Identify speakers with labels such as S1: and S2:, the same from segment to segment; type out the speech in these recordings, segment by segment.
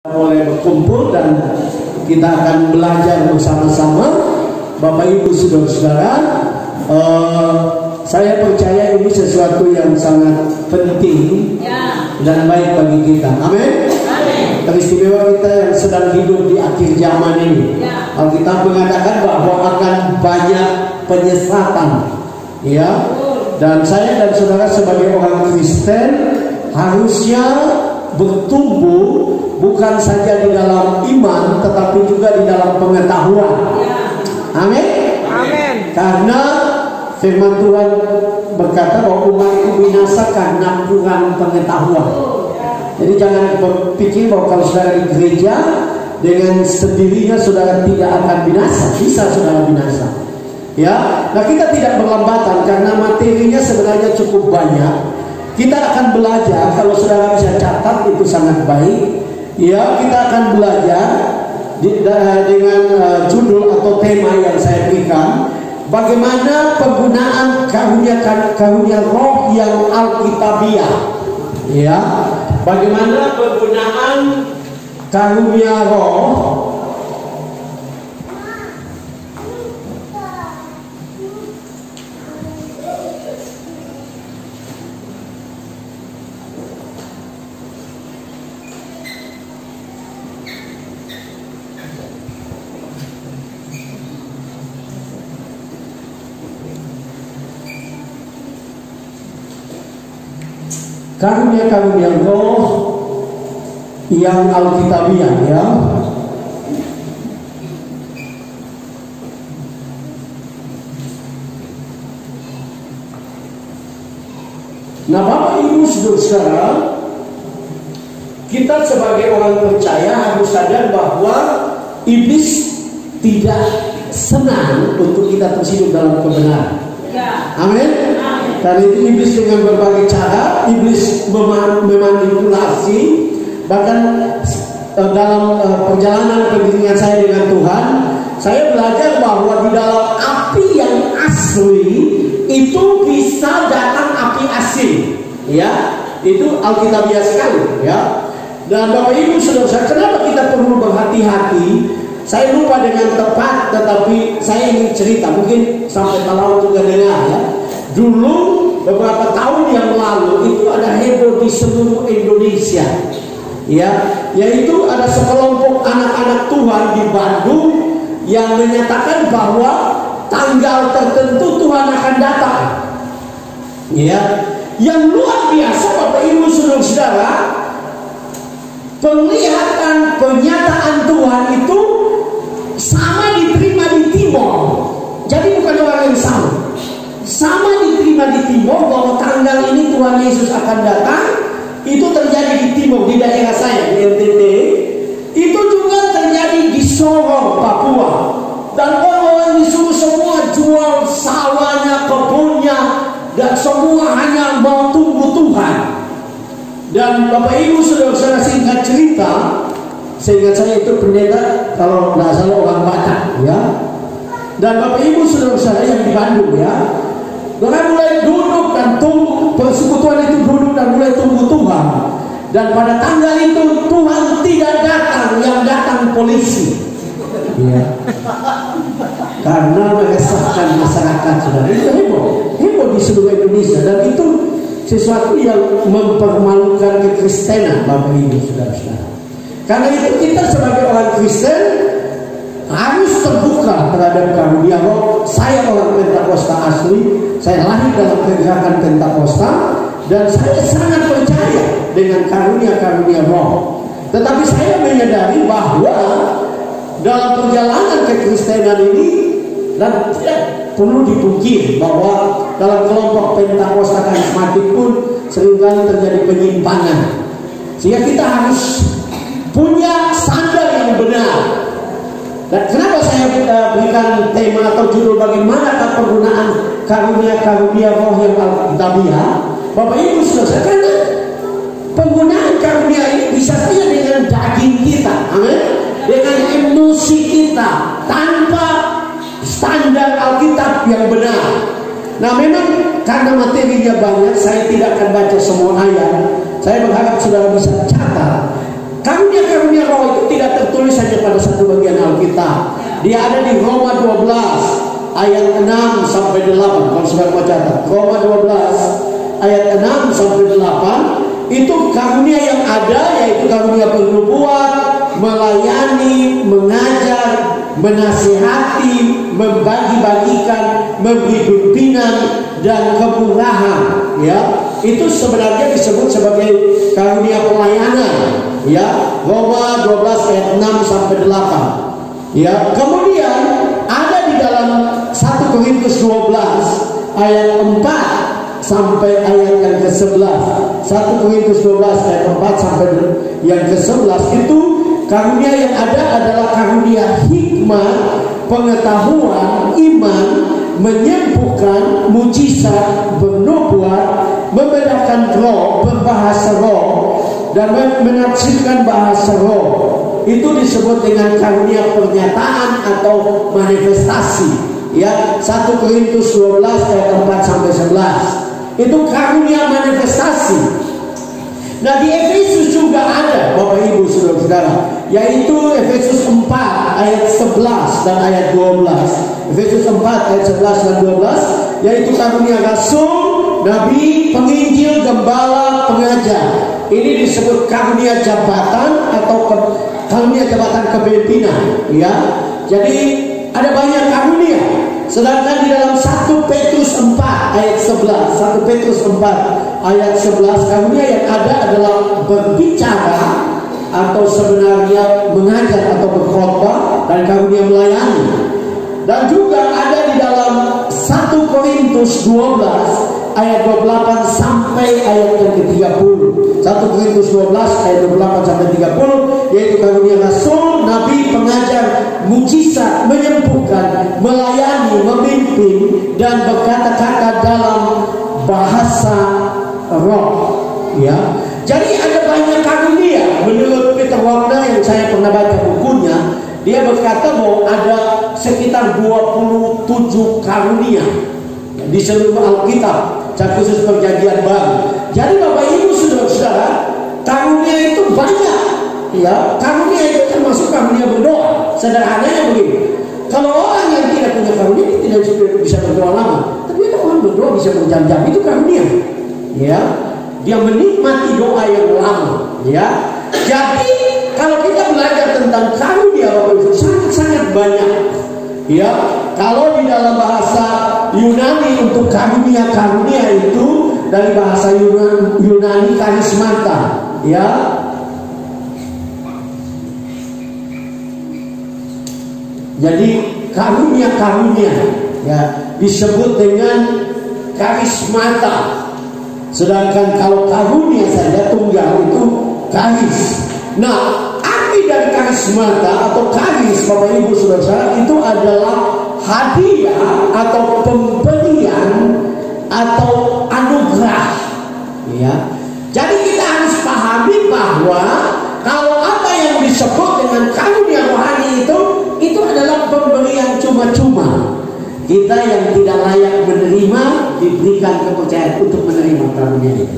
S1: Boleh berkumpul dan kita akan belajar bersama-sama. Bapak Ibu Saudara-saudara, saya percaya ini sesuatu yang sangat penting dan baik bagi kita. Amin. Teristimewa kita yang sedang hidup di akhir zaman ini. Alkitab mengatakan bahwa akan banyak penyesatan, ya. Dan saya dan saudara sebagai orang Kristen harusnya bertumbuh bukan saja di dalam iman, tetapi juga di dalam pengetahuan. Amin. Amin. Karena firman Tuhan berkata bahwa umat itu binasa karena kurang pengetahuan. Jadi jangan berpikir bahwa kalau saudara di gereja dengan sendirinya saudara tidak akan binasa. Bisa saudara binasa. Ya, nah kita tidak berlambatan karena materinya sebenarnya cukup banyak. Kita akan belajar, kalau saudara bisa catat itu sangat baik. Ya, kita akan belajar dengan judul atau tema yang saya berikan, bagaimana penggunaan karunia roh yang alkitabiah. Ya, bagaimana penggunaan karunia roh karunia roh yang alkitabiah, ya. Nah, Bapak Ibu Saudara, kita sebagai orang percaya harus sadar bahwa iblis tidak senang untuk kita terus hidup dalam kebenaran. Amin. Dan itu iblis dengan berbagai cara, iblis memanipulasi. Bahkan dalam perjalanan pendidikan saya dengan Tuhan, saya belajar bahwa di dalam api yang asli itu bisa datang api asing. Ya, itu alkitabiah sekali. Ya. Dan Bapak Ibu Saudara, kenapa kita perlu berhati-hati? Saya lupa dengan tepat, tetapi saya ingin cerita. Mungkin sampai kalau juga dengar, ya. Dulu beberapa tahun yang lalu itu ada heboh di seluruh Indonesia, ya, yaitu ada sekelompok anak-anak Tuhan di Bandung yang menyatakan bahwa tanggal tertentu Tuhan akan datang, ya. Yang luar biasa Bapak Ibu Saudara, penglihatan penyataan Tuhan itu sama diterima di Timor. Jadi bukan orang yang sama diterima di Timor bahwa tanggal ini Tuhan Yesus akan datang. Itu terjadi di Timor, di daerah saya di NTT. Itu juga terjadi di Sorong, Papua. Dan orang-orang disuruh semua jual sawahnya, kebunnya, dan semua hanya mau tunggu Tuhan. Dan Bapak Ibu Saudara, singkat cerita, seingat saya itu pendeta kalau tidak salah orang Batak, ya. Dan Bapak Ibu Saudara yang di Bandung, ya, mereka mulai duduk dan tunggu, persekutuan itu duduk dan mulai tunggu Tuhan. Dan pada tanggal itu Tuhan tidak datang, yang datang polisi, ya. Karena meresahkan masyarakat, saudara. Itu heboh di seluruh Indonesia. Dan itu sesuatu yang mempermalukan kekristenan, Bapak Ibu Saudara-saudara. Karena itu kita sebagai orang Kristen harus terbuka terhadap karunia roh. Saya orang Pentakosta asli, saya lahir dalam pergerakan Pentakosta, dan saya sangat percaya dengan karunia roh. Tetapi saya menyadari bahwa dalam perjalanan kekristenan ini, dan tidak perlu dipungkiri bahwa dalam kelompok Pentakosta karismatik pun seringkali terjadi penyimpangan. Sehingga kita harus punya standar yang benar. Dan kenapa saya berikan tema atau judul bagaimana penggunaan karunia roh yang alkitabiah? Bapak Ibu Saudara, karena penggunaan karunia ini bisa saja dengan daging kita, amin, dengan emosi kita, tanpa standar Alkitab yang benar. Nah, memang karena materinya banyak, saya tidak akan baca semua ayat. Saya berharap saudara bisa catat. karunia roh itu tidak tertulis hanya pada satu bagian Alkitab. Dia ada di Roma 12 ayat 6 sampai 8. Kalau sudah mau catat, Roma 12 ayat 6 sampai 8, itu karunia yang ada, yaitu karunia bernubuat, melayani, mengajar, menasihati, membagi-bagikan, memberi pimpinan, dan kemurahan. Ya, itu sebenarnya disebut sebagai karunia pelayanan. Ya, Roma 12 ayat 6 sampai 8. Ya, kemudian ada di dalam 1 Korintus 12 ayat 4 sampai ayat yang ke-11. 1 Korintus 12 ayat 4 sampai yang ke-11 itu karunia yang ada adalah karunia hikmah, pengetahuan, iman, menyembuhkan, mujizat, bernubuat, membedakan roh, berbahasa roh, dan menafsirkan bahasa roh. Itu disebut dengan karunia pernyataan atau manifestasi. Ya, 1 Korintus 12 ayat 4 sampai 11. Itu karunia manifestasi. Nah, di Efesus juga ada, Bapak Ibu Saudara-saudara, yaitu Efesus 4 ayat 11 dan ayat 12. Efesus 4 ayat 11 dan 12, yaitu karunia rasul, nabi, penginjil, gembala, pengajar. Ini disebut karunia jabatan atau karunia jabatan kepemimpinan. Ya, jadi ada banyak karunia. Sedangkan di dalam 1 Petrus 4 ayat 11, 1 Petrus 4 ayat 11, karunia yang ada adalah berbicara atau sebenarnya mengajar atau berkhotbah, dan karunia melayani. Dan juga ada di dalam 1 Korintus 12 ayat 28 sampai ayat yang ke-30. 1 Korintus 12 ayat 28 sampai 30, yaitu karunia rasul, nabi, pengajar, mujizat, menyembuhkan, melayani, memimpin, dan berkata-kata dalam bahasa roh. Ya, jadi ada banyak karunia. Menurut Peter Wagner yang saya pernah baca bukunya, dia berkata bahwa ada sekitar 27 karunia di seluruh Alkitab, khusus Perjanjian Baru. Jadi Bapak Ibu Saudara-saudara, karunia itu banyak. Ya, karunia itu termasuk karunia berdoa. Sederhananya begini, kalau orang yang tidak punya karunia tidak bisa berdoa lama, tapi orang berdoa bisa berjam-jam, itu karunia. Ya, dia menikmati doa yang lama. Ya, jadi kalau kita belajar tentang karunia, Bapak Ibu, sangat-sangat banyak. Ya, kalau di dalam bahasa Yunani untuk karunia itu dari bahasa Yunani karismata. Ya, jadi karunia ya disebut dengan karismata. Sedangkan kalau karunia saja tunggal itu karis. Nah, arti dari karismata atau karis, Bapak Ibu Saudara, itu adalah hadiah atau pemberian atau anugerah. Ya, jadi kita harus pahami bahwa kalau apa yang disebut dengan karunia rohani itu adalah pemberian cuma-cuma. Kita yang tidak layak menerima diberikan kepercayaan untuk menerima karunia itu.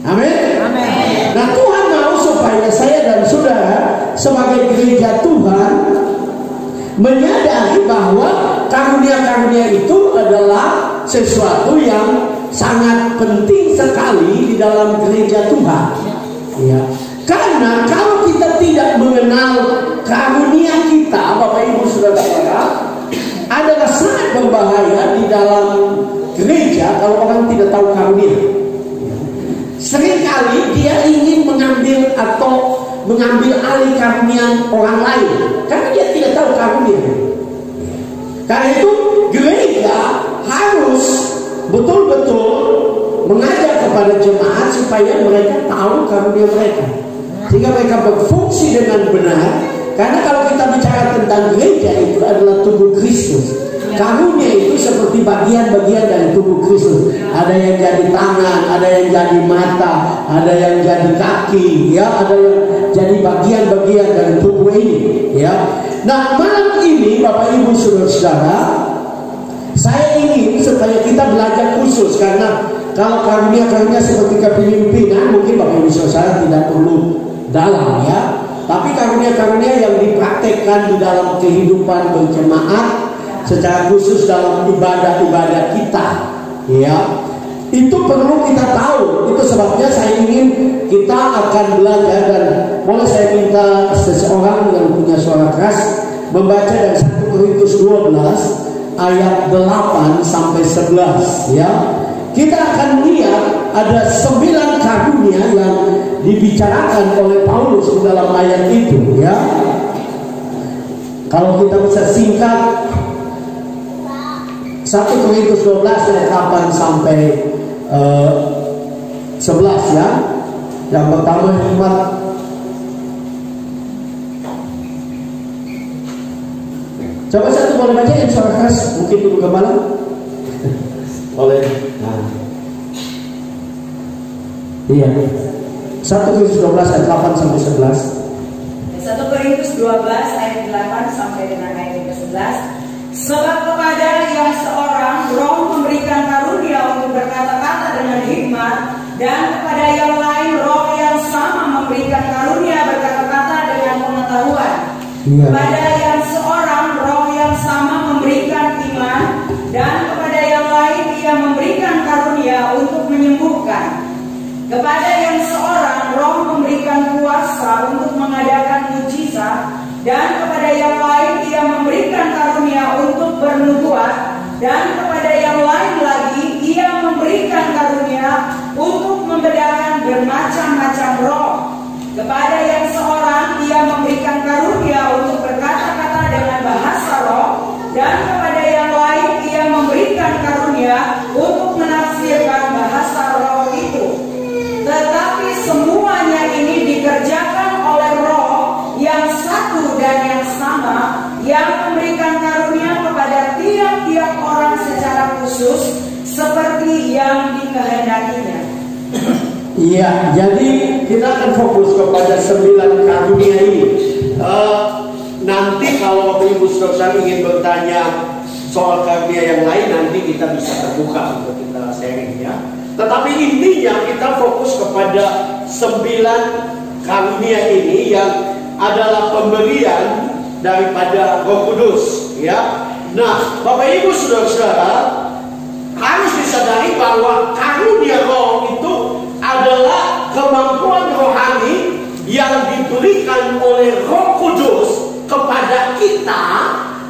S1: Amin. Amin. Nah, Tuhan mau supaya saya dan saudara sebagai gereja Tuhan menyadari bahwa karunia-karunia itu adalah sesuatu yang sangat penting sekali di dalam gereja Tuhan. Ya. Karena kalau kita tidak mengenal karunia kita, Bapak Ibu Saudara-saudara, adalah sangat berbahaya di dalam gereja kalau orang tidak tahu karunia. Seringkali dia ingin mengambil alih karunia orang lain karena dia tidak tahu karunia. Karena itu gereja harus betul-betul mengajar kepada jemaat supaya mereka tahu karunia mereka, sehingga mereka berfungsi dengan benar. Karena kalau kita bicara tentang gereja, itu adalah tubuh Kristus. Karunia itu seperti bagian-bagian dari tubuh Kristus. Ada yang jadi tangan, ada yang jadi mata, ada yang jadi kaki, ya, ada yang jadi bagian-bagian dari tubuh ini, ya. Nah, malam ini Bapak Ibu Saudara-saudara, saya ingin supaya kita belajar khusus, karena kalau karunia-karunia seperti kepemimpinan mungkin Bapak Ibu Saudara tidak perlu dalam ya. Tapi karunia-karunia yang dipraktekkan di dalam kehidupan berjemaat, secara khusus dalam ibadah-ibadah kita, ya, itu perlu kita tahu. Itu sebabnya saya ingin kita akan belajar, dan boleh saya minta seseorang yang punya suara keras membaca dari 1 Korintus 12 ayat 8 sampai 11, ya. Kita akan lihat ada 9 karunia yang dibicarakan oleh Paulus di dalam ayat itu, ya. Kalau kita bisa singkat, 1 Korintus 12 ayat 8 sampai 11, ya. Yang pertama, hikmat. Coba satu boleh baca yang suara keras, mungkin dulu kepala. Boleh. Nah. Iya. 1 Korintus 12 ayat 8 sampai 11.
S2: 1 Korintus 12 ayat 8 sampai dengan ayat 11. Sebab kepada yang seorang Roh memberikan karunia untuk berkata-kata dengan hikmat, dan kepada yang lain Roh yang sama memberikan karunia berkata-kata dengan pengetahuan. Kepada yang seorang Roh yang sama memberikan iman, dan kepada yang lain Ia memberikan karunia untuk menyembuhkan. Kepada yang seorang Roh memberikan kuasa untuk mengadakan mujizat, dan kepada yang lain Ia memberikan karunia untuk bernubuat, dan kepada yang lain lagi Ia memberikan karunia untuk membedakan bermacam-macam roh. Kepada yang seorang Ia memberikan karunia untuk berkata-kata dengan bahasa roh, dan kepada yang lain Ia memberikan karunia untuk menafsirkan bahasa roh itu. Tetapi semuanya ini dikerjakan oleh Roh yang satu dan yang sama, yang memberikan karunia kepada tiap-tiap orang secara khusus seperti yang dikehendakinya.
S1: Iya, jadi kita akan fokus kepada 9 karunia ini. Nanti kalau Bapak Ibu Saudara ingin bertanya soal karunia yang lain, nanti kita bisa terbuka untuk kita sharing, ya. Tetapi intinya kita fokus kepada 9 karunia ini yang adalah pemberian daripada Roh Kudus, ya. Nah, Bapak Ibu Saudara-saudara harus disadari bahwa karunia Roh itu adalah kemampuan rohani yang diberikan oleh Roh Kudus kepada kita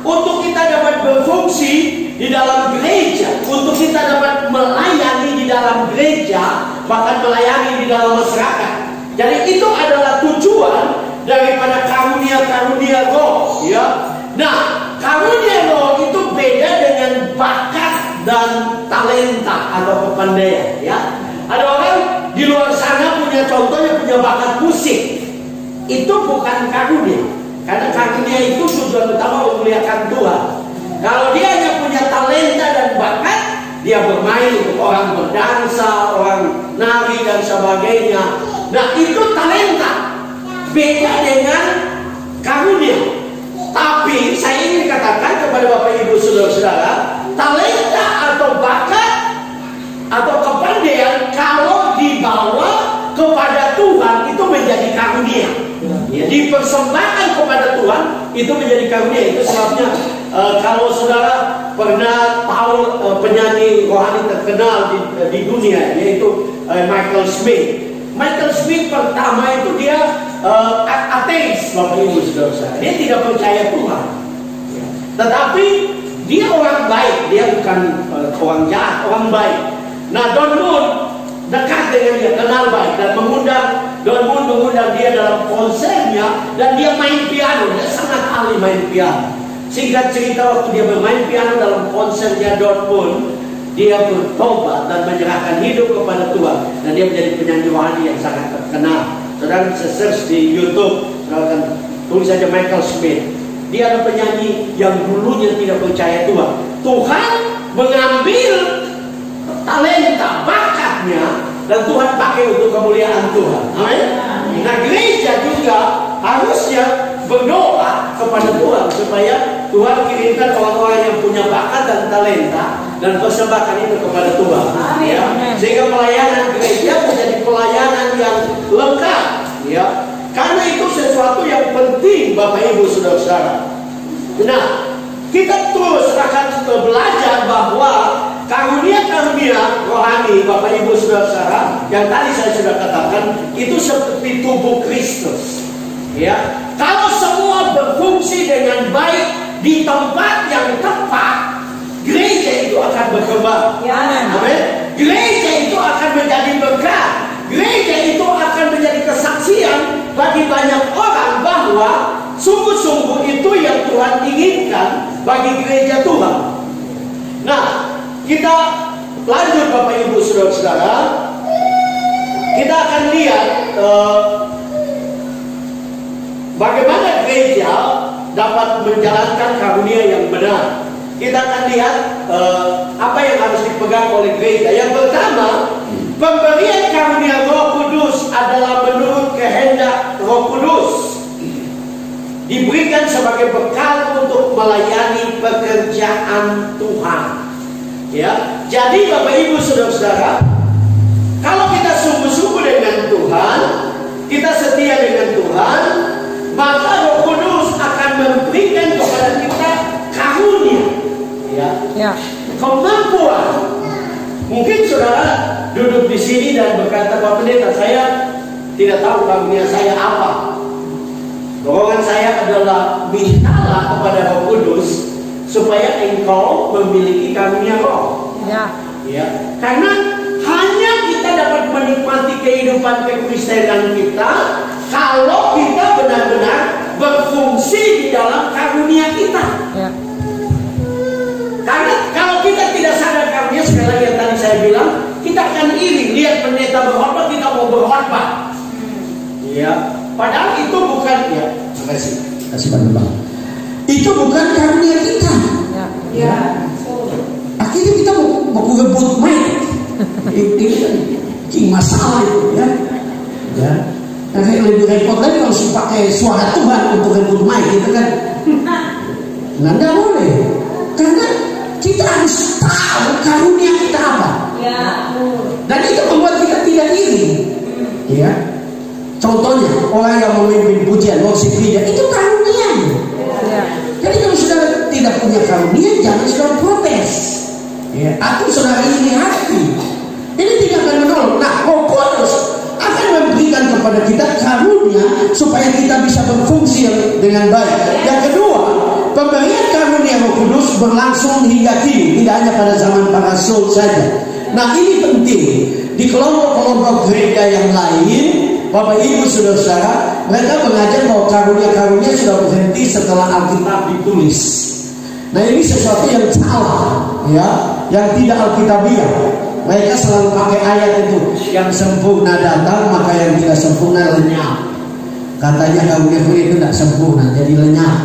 S1: untuk kita dapat berfungsi di dalam gereja, untuk kita dapat melayani di dalam gereja, bahkan melayani di dalam masyarakat. Jadi itu adalah tujuan daripada karunia-karunia roh, ya. Nah, karunia roh itu beda dengan bakat dan talenta atau kepandaian, ya. Ada orang di luar sana punya, contohnya punya bakat musik, itu bukan karunia, karena karunia itu tujuan utama memuliakan Tuhan. Kalau dia hanya punya talenta dan bakat, dia bermain untuk orang berdansa, orang nari dan sebagainya. Nah, itu talenta, beda dengan karunia. Tapi saya ingin katakan kepada Bapak Ibu Saudara-saudara, talenta atau bakat atau kepandaian kalau dibawa kepada Tuhan itu menjadi karunia, ya, dipersembahkan kepada Tuhan itu menjadi karunia. Itu sebabnya kalau saudara pernah tahu penyanyi rohani terkenal di dunia, yaitu Michael Smith. Michael Smith pertama itu dia ateis, Bapak Ibu Saudara. Dia tidak percaya Tuhan, ya. Tetapi dia orang baik, dia bukan orang jahat, orang baik. Nah, Don Moon dekat dengan dia, kenal baik, dan Don Moon mengundang dia dalam konsernya, dan dia main piano, dia sangat ahli main piano. Singkat cerita, waktu dia bermain piano dalam konsernya Don Moon, dia bertobat dan menyerahkan hidup kepada Tuhan, dan dia menjadi penyanyi rohani yang sangat terkenal. Saudara bisa search di YouTube, saudara akan tulis saja Michael Smith. Dia adalah penyanyi yang dulunya tidak percaya Tuhan. Tuhan mengambil talenta, bakatnya, dan Tuhan pakai untuk kemuliaan Tuhan. Amin. Nah, gereja juga harusnya berdoa kepada Tuhan supaya Tuhan kirimkan orang-orang yang punya bakat dan talenta dan persembahkan itu kepada Tuhan, ya. Sehingga pelayanan gereja menjadi pelayanan yang lengkap, ya. Karena itu sesuatu yang penting Bapak Ibu Saudara-saudara. Nah, kita terus akan belajar bahwa karunia-karunia rohani Bapak Ibu Saudara-saudara yang tadi saya sudah katakan itu seperti tubuh Kristus. Ya, kalau semua berfungsi dengan baik di tempat yang tepat, gereja itu akan berkembang. Amin. Gereja itu akan menjadi berkat. Gereja itu akan menjadi kesaksian bagi banyak orang bahwa sungguh-sungguh itu yang Tuhan inginkan bagi gereja Tuhan. Nah, kita lanjut Bapak Ibu Saudara-saudara. Kita akan lihat bagaimana gereja dapat menjalankan karunia yang benar. Kita akan lihat apa yang harus dipegang oleh gereja. Yang pertama, pemberian karunia Roh Kudus adalah menurut kehendak Roh Kudus, diberikan sebagai bekal untuk melayani pekerjaan Tuhan. Ya, jadi Bapak Ibu Saudara-saudara, kalau kita sungguh-sungguh dengan Tuhan, kita setia dengan Tuhan, maka Roh Kudus akan memberikan kepada kita karunia, ya, kemampuan. Mungkin saudara duduk di sini dan berkata, Pak Pendeta, saya tidak tahu karunia saya apa. Dorongan saya adalah mintalah kepada Roh Kudus supaya engkau memiliki karunia roh. Ya, karena hanya kita dapat menikmati kehidupan kekristenan kita kalau kita benar-benar berfungsi di dalam karunia kita. Karena kalau kita tidak sadar karunia, sekali lagi yang tadi saya bilang, kita akan iri lihat pendeta berkhotbah, kita mau berkhotbah. Ya, padahal itu bukan, ya, kasih Pak. Itu bukan karunia kita. Ya. Akhirnya kita mau rebut mic. Ini masalah itu, ya. Ya. Nah, lebih repot lagi kalau pakai suara Tuhan untuk rebut mic, gitu kan? Nah, nggak boleh. Karena kita harus tahu karunia kita apa. Dan itu membuat kita tidak iri. Ya. Contohnya, orang yang memimpin pujian, worship leader, itu karunia. Jadi kalau saudara tidak punya karunia, jangan saudara protes. Ya. Atau saudara iri hati. Ini tidak akan menolong. Nah, Roh Kudus akan memberikan kepada kita karunia supaya kita bisa berfungsi dengan baik. Yang kedua, pemberian karunia Roh Kudus berlangsung hingga kini, tidak hanya pada zaman para rasul saja. Nah, ini penting. Di kelompok-kelompok gereja yang lain, Bapak Ibu Saudara-saudara, mereka mengajar bahwa karunia-karunia sudah berhenti setelah Alkitab ditulis. Nah, ini sesuatu yang salah, ya, yang tidak alkitabiah. Mereka selalu pakai ayat itu, yang sempurna datang maka yang tidak sempurna lenyap. Katanya karunia itu tidak sempurna, jadi lenyap.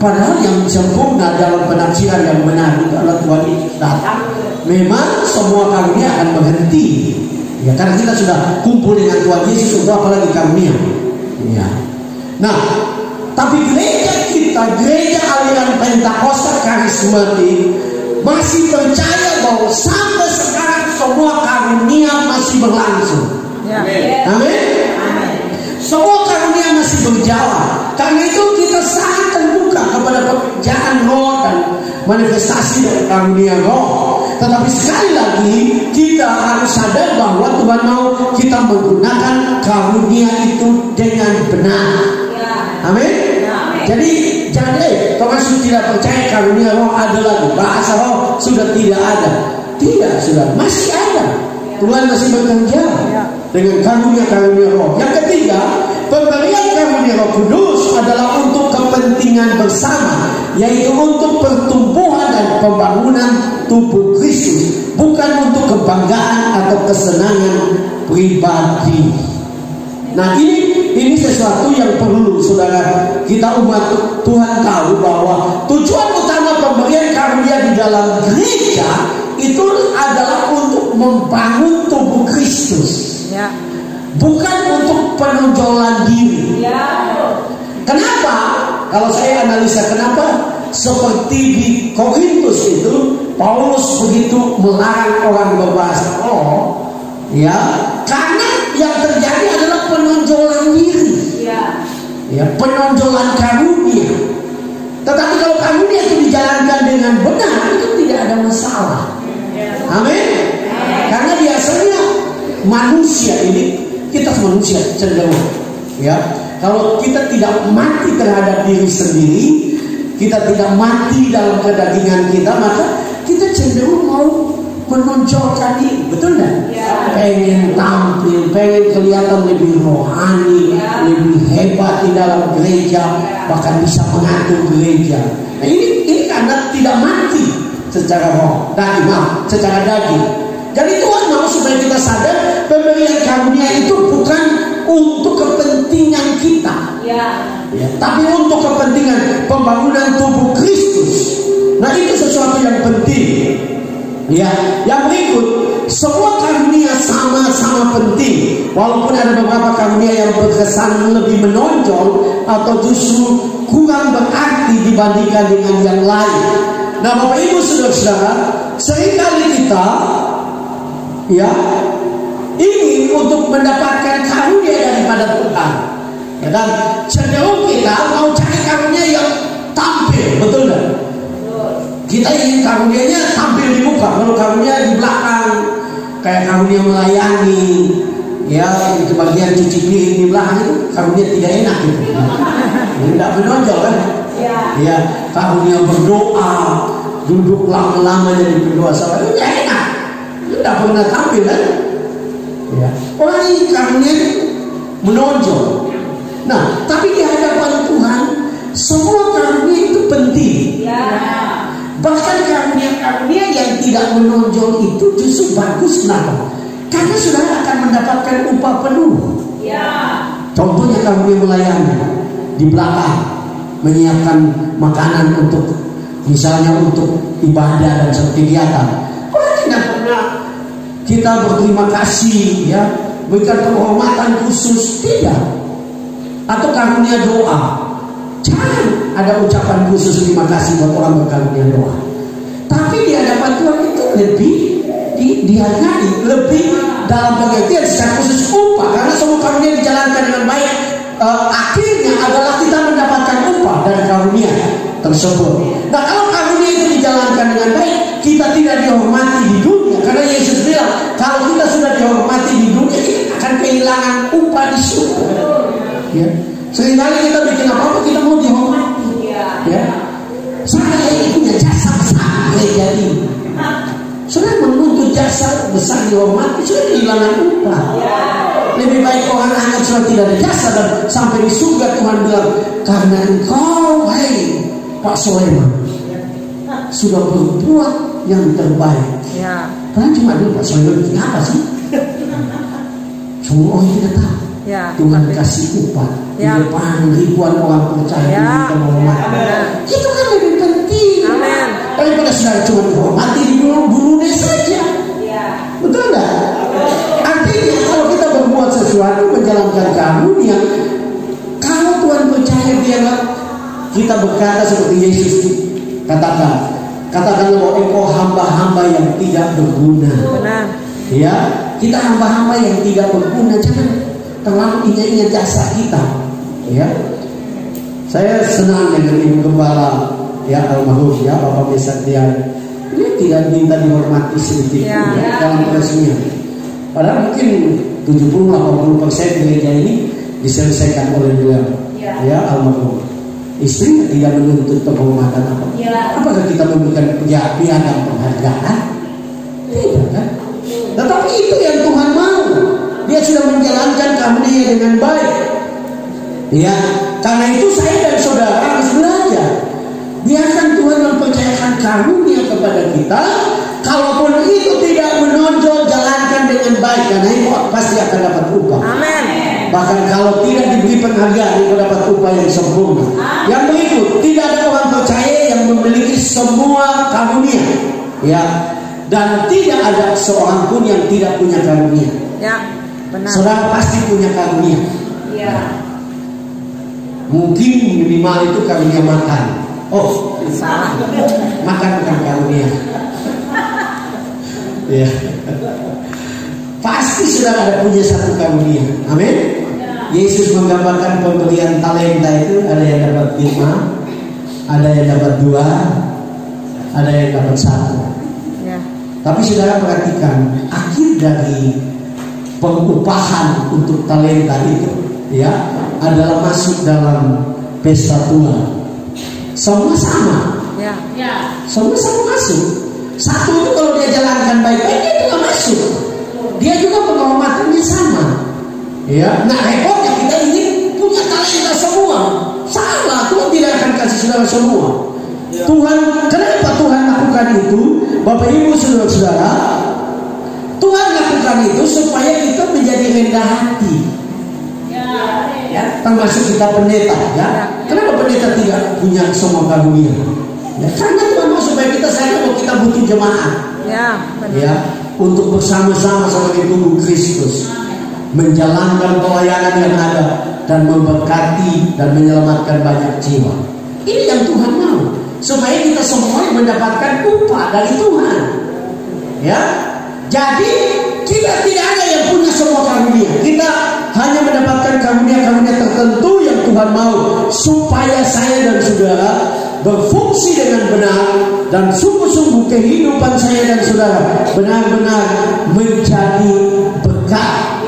S1: Padahal yang sempurna dalam penafsiran yang benar itu adalah Tuhan Yesus datang. Memang semua karunia akan berhenti. Ya, karena kita sudah kumpul dengan Tuhan Yesus, untuk apa lagi karunia? Ya. Nah, tapi gereja kita, gereja aliran Pentakosta karismatik, masih percaya bahwa sampai sekarang semua karunia masih berlangsung. Amin. Semua karunia masih berjalan. Karena itu kita sangat terbuka kepada pekerjaan roh dan manifestasi dari karunia roh. Tetapi sekali lagi kita harus sadar bahwa Tuhan mau kita menggunakan karunia itu dengan benar. Amin. Jadi jangan Tuhan sudah tidak percaya karunia roh ada lagi, bahasa roh sudah tidak ada. Tidak, sudah masih ada. Tuhan masih bekerja dengan karunia-karunia roh. Yang ketiga, pemberian karunia Roh Kudus adalah untuk kepentingan bersama, yaitu untuk pertumbuhan dan pembangunan tubuh Kristus, bukan untuk kebanggaan atau kesenangan pribadi. Nah, ini sesuatu yang perlu saudara kita umat Tuhan tahu, bahwa tujuan utama pemberian karunia di dalam gereja itu adalah untuk membangun tubuh Kristus, bukan untuk penonjolan diri. Kenapa? Kalau saya analisa kenapa seperti di Korintus itu Paulus begitu melarang orang berbahasa roh, ya, karena yang terjadi adalah penonjolan diri. ya, penonjolan karunia. Tetapi kalau karunia itu dijalankan dengan benar, itu tidak ada masalah. Amin. Karena biasanya manusia ini, kita manusia cenderung, ya, kalau kita tidak mati terhadap diri sendiri, kita tidak mati dalam kedagingan kita, maka kita cenderung mau menonjolkan ini, betul nggak? Pengen tampil, pengen kelihatan lebih rohani, lebih hebat di dalam gereja, bahkan bisa mengatur gereja. Nah, ini karena tidak mati secara roh, secara daging. Jadi Tuhan mau supaya kita sadar pemberian karunia itu bukan untuk kepentingan kita, ya, tapi untuk kepentingan pembangunan tubuh Kristus. Nah, itu sesuatu yang penting. Ya, yang berikut, semua karunia sama-sama penting. Walaupun ada beberapa karunia yang berkesan lebih menonjol atau justru kurang berarti dibandingkan dengan yang lain. Nah, Bapak Ibu Saudara-saudara, seringkali kita ya ingin untuk mendapatkan karunia daripada Tuhan. Ya kan? Cenderung kita mau cari karunia yang tampil, betul nggak? Kita ingin karunianya tampil di muka, kalau karunia di belakang, kayak karunia melayani, ya itu bagian cuci piring di belakang itu karunia tidak enak gitu, tidak menonjol kan? Ya, karunia berdoa, duduk lama-lama jadi berdoa, itu tidak enak, itu tidak pernah tampil kan? Ya, orang ini karunia menonjol. Nah, tapi di hadapan Tuhan semua karunia itu penting. Bahkan karunia-karunia yang tidak menonjol itu justru bagus. Kenapa? Karena saudara akan mendapatkan upah penuh. Contohnya karunia melayani di belakang, menyiapkan makanan untuk misalnya untuk ibadah dan kegiatan. Orang tidak pernah kita berterima kasih, ya, berikan penghormatan khusus, tidak. Atau karunia doa, jangan ada ucapan khusus terima kasih buat orang berkarunia doa. Tapi di hadapan Tuhan itu lebih dihargai, lebih dalam pengertian secara khusus upah. Karena semua karunia dijalankan dengan baik, akhirnya adalah kita mendapatkan upah dari karunia tersebut. Nah, kalau karunia itu dijalankan dengan baik, kita tidak dihormati di dunia. Karena Yesus bilang, kalau kita sudah dihormati di dunia, kita akan kehilangan upah di surga. Ya. Seringkali kita bikin apa-apa, kita mau dihormati. Ya. Saya ini punya jasa besar gereja ini. Sudah menuntut jasa besar dihormati, sudah kehilangan upah. Lebih baik orang anggap sudah tidak ada jasa dan sampai di surga Tuhan bilang, karena engkau, hei Pak Soleman, sudah berbuat yang terbaik. Karena cuma dia Pak Soleman bikin apa sih? Semua orang tidak tahu. Tuhan kasih upah di depan ribuan orang percaya, kita menghormati. Itu kan lebih penting. Daripada saudara cuma dihormati di bulu-bulunya saja. Betul nggak? Artinya kalau kita berbuat sesuatu menjalankan karunia, kalau Tuhan percaya biarlah kita berkata seperti Yesus katakanlah bahwa engkau hamba-hamba yang tidak berguna. Ya, kita hamba-hamba yang tidak berguna, jangan terlalu ingat-ingat jasa kita. Ya, saya senang dengan Ibu Gembala, ya, almarhum, ya, Bapak Mesatian. Ini tidak minta dihormati sedikit dalam prosesnya. Padahal mungkin 70-80% gereja ini diselesaikan oleh beliau, ya, almarhum. Istrinya tidak menuntut penghormatan apa. Apakah kita memberikan piagam penghargaan? Tidak kan? Tetapi itu yang Tuhan mau. Dia sudah menjalankan karunia dengan baik. Ya, karena itu saya dan saudara harus belajar. Biarkan Tuhan mempercayakan karunia kepada kita. Kalaupun itu tidak menonjol, jalankan dengan baik, karena itu pasti akan dapat upah. Amin. Bahkan kalau tidak diberi penghargaan, itu dapat upah yang sempurna. Yang berikut, tidak ada orang percaya yang memiliki semua karunia. Ya, dan tidak ada seorang pun yang tidak punya karunia. Benar. Saudara pasti punya karunia. Mungkin minimal itu karunia makan. Oh, salah. Makan bukan karunia. Ya. Pasti saudara ada punya satu karunia. Amin. Yesus menggambarkan pemberian talenta itu, ada yang dapat 5, ada yang dapat 2, ada yang dapat 1.
S3: Ya.
S1: Tapi saudara perhatikan, akhir dari pengupahan untuk talenta itu, ya, adalah masuk dalam pesta Tuhan. Semua sama.
S3: Ya.
S1: Semua sama masuk. Satu itu kalau dia jalankan baik-baik, dia juga masuk. Dia juga penghormatannya sama. Ya, nah repotnya kita ini punya talenta semua. Salah, Tuhan tidak akan kasih saudara semua. Tuhan, kenapa Tuhan lakukan itu? Bapak Ibu saudara-saudara, Tuhan lakukan itu supaya kita menjadi rendah hati. Ya, termasuk kita pendeta, ya. Kenapa pendeta tidak punya semua karunia? Ya, karena Tuhan mau supaya kita sadar bahwa kita butuh jemaat. Ya, untuk bersama-sama sebagai tubuh Kristus menjalankan pelayanan yang ada dan memberkati dan menyelamatkan banyak jiwa. Ini yang Tuhan mau, supaya kita semua mendapatkan upah dari Tuhan. Ya, jadi kita tidak ada yang punya semua karunia. Kita hanya mendapatkan karunia-karunia tertentu yang Tuhan mau supaya saya dan saudara berfungsi dengan benar, dan sungguh-sungguh kehidupan saya dan saudara benar-benar menjadi berkat.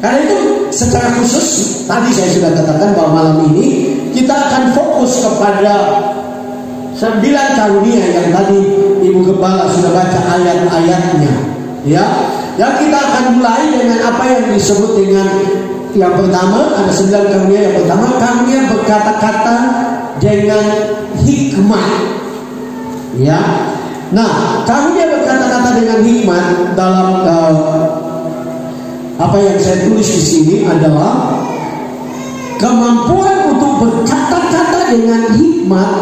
S1: Karena itu secara khusus tadi saya sudah katakan bahwa malam ini kita akan fokus kepada 9 karunia yang tadi Ibu Gembala sudah baca ayat-ayatnya, ya. Dan kita akan mulai dengan apa yang disebut dengan yang pertama, ada 9 karunia. Yang pertama, karunia berkata-kata dengan hikmat, ya. Nah, karunia berkata-kata dengan hikmat dalam apa yang saya tulis di sini adalah kemampuan untuk berkata-kata dengan hikmat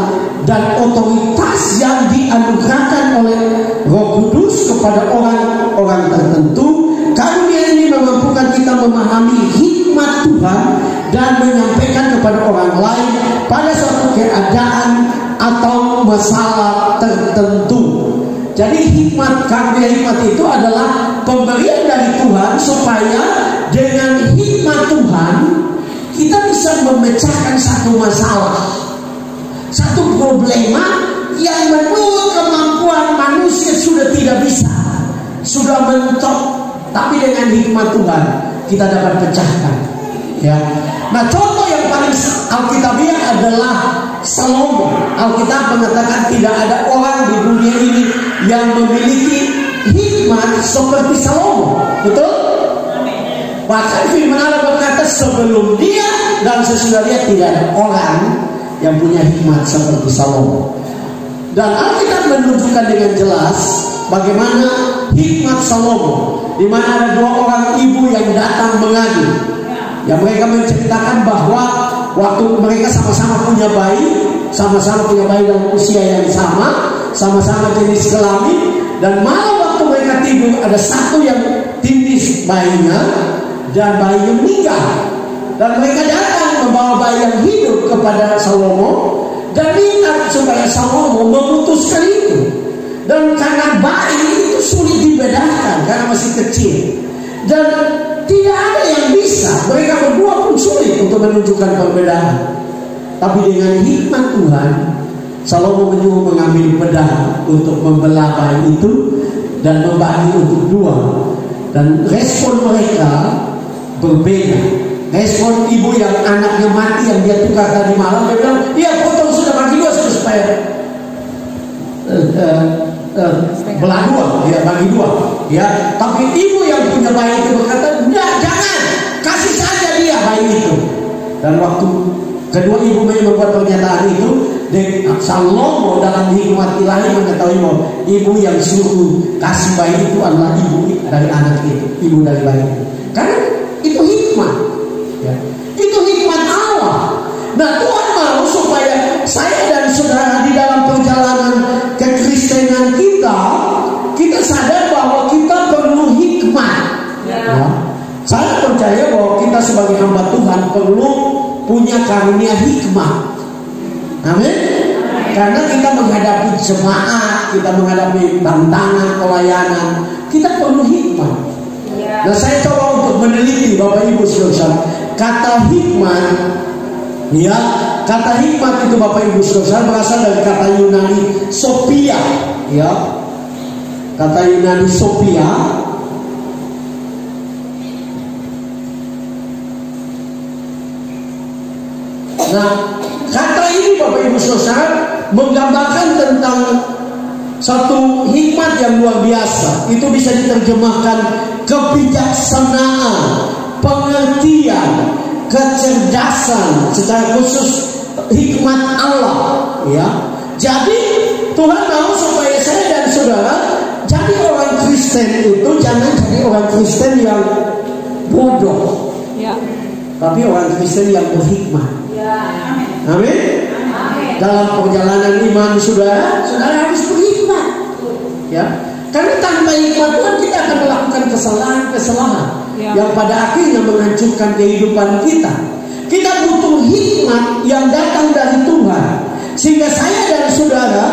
S1: dan otoritas yang dianugerahkan oleh Roh Kudus kepada orang-orang tertentu. Karunia ini memampukan kita memahami hikmat Tuhan dan menyampaikan kepada orang lain pada suatu keadaan atau masalah tertentu. Jadi karunia hikmat itu adalah pemberian dari Tuhan supaya dengan hikmat Tuhan kita bisa memecahkan satu masalah, satu problema yang menurut kemampuan manusia sudah tidak bisa, sudah mentok. Tapi dengan hikmat Tuhan kita dapat pecahkan, ya. Nah, contoh yang paling alkitabiah adalah Salomo. Alkitab mengatakan tidak ada orang di dunia ini yang memiliki hikmat seperti Salomo. Betul? Bahkan firman Allah berkata sebelum dia dan sesudah dia tidak ada orang yang punya hikmat seperti Salomo. Dan Alkitab menunjukkan dengan jelas bagaimana hikmat Salomo, di mana ada 2 orang ibu yang datang mengadu. Yang mereka menceritakan bahwa waktu mereka sama-sama punya bayi dalam usia yang sama-sama jenis kelamin, dan malam waktu mereka tidur ada satu yang tindis bayinya dan bayinya meninggal. Dan mereka datang membawa bayi yang hidup kepada Salomo dan minta supaya Salomo memutuskan itu. Dan karena bayi itu sulit dibedakan karena masih kecil, dan tidak ada yang bisa, mereka berdua pun sulit untuk menunjukkan perbedaan. Tapi dengan hikmat Tuhan, Salomo menyuruh mengambil pedang untuk membelah bayi itu dan membagi untuk 2. Dan respon mereka berbeda. Respon ibu yang anaknya mati yang dia tukar tadi malam, dia bilang, iya potong sudah, bagi 2 supaya belah 2, ya bagi 2, ya. Tapi ibu yang punya bayi itu berkata, enggak, jangan, kasih saja dia bayi itu. Dan waktu kedua ibu membuat pernyataan itu, Salomo dalam hikmat ilahi mengetahui bahwa ibu yang suruh kasih bayi itu adalah ibu dari anak itu, ibu dari bayi itu. Karena itu hikmat, ya. Itu hikmat Allah. Nah, Tuhan mau supaya saya dan saudara di dalam perjalanan kekristenan kita sadar bahwa kita perlu hikmat. Ya. Saya percaya bahwa kita sebagai hamba Tuhan perlu punya karunia hikmat. Amin. Karena kita menghadapi jemaat, kita menghadapi tantangan pelayanan, kita perlu hikmat. Nah, saya coba untuk meneliti Bapak Ibu Saudara, kata hikmat, ya, kata hikmat itu Bapak Ibu Saudara berasal dari kata Yunani Sophia, ya, kata Yunani Sophia. Nah, kata ini Bapak Ibu Saudara menggambarkan tentang satu hikmat yang luar biasa. Itu bisa diterjemahkan kebijaksanaan, pengertian, kecerdasan, secara khusus hikmat Allah, ya. Jadi Tuhan mau supaya saya dan saudara jadi orang Kristen itu jangan jadi orang Kristen yang bodoh, ya, tapi orang Kristen yang berhikmat. Ya, amin. Dalam perjalanan iman saudara harus berhikmat, ya. Karena tanpa hikmat Tuhan kita akan melakukan kesalahan-kesalahan yang pada akhirnya menghancurkan kehidupan kita. Kita butuh hikmat yang datang dari Tuhan, sehingga saya dan saudara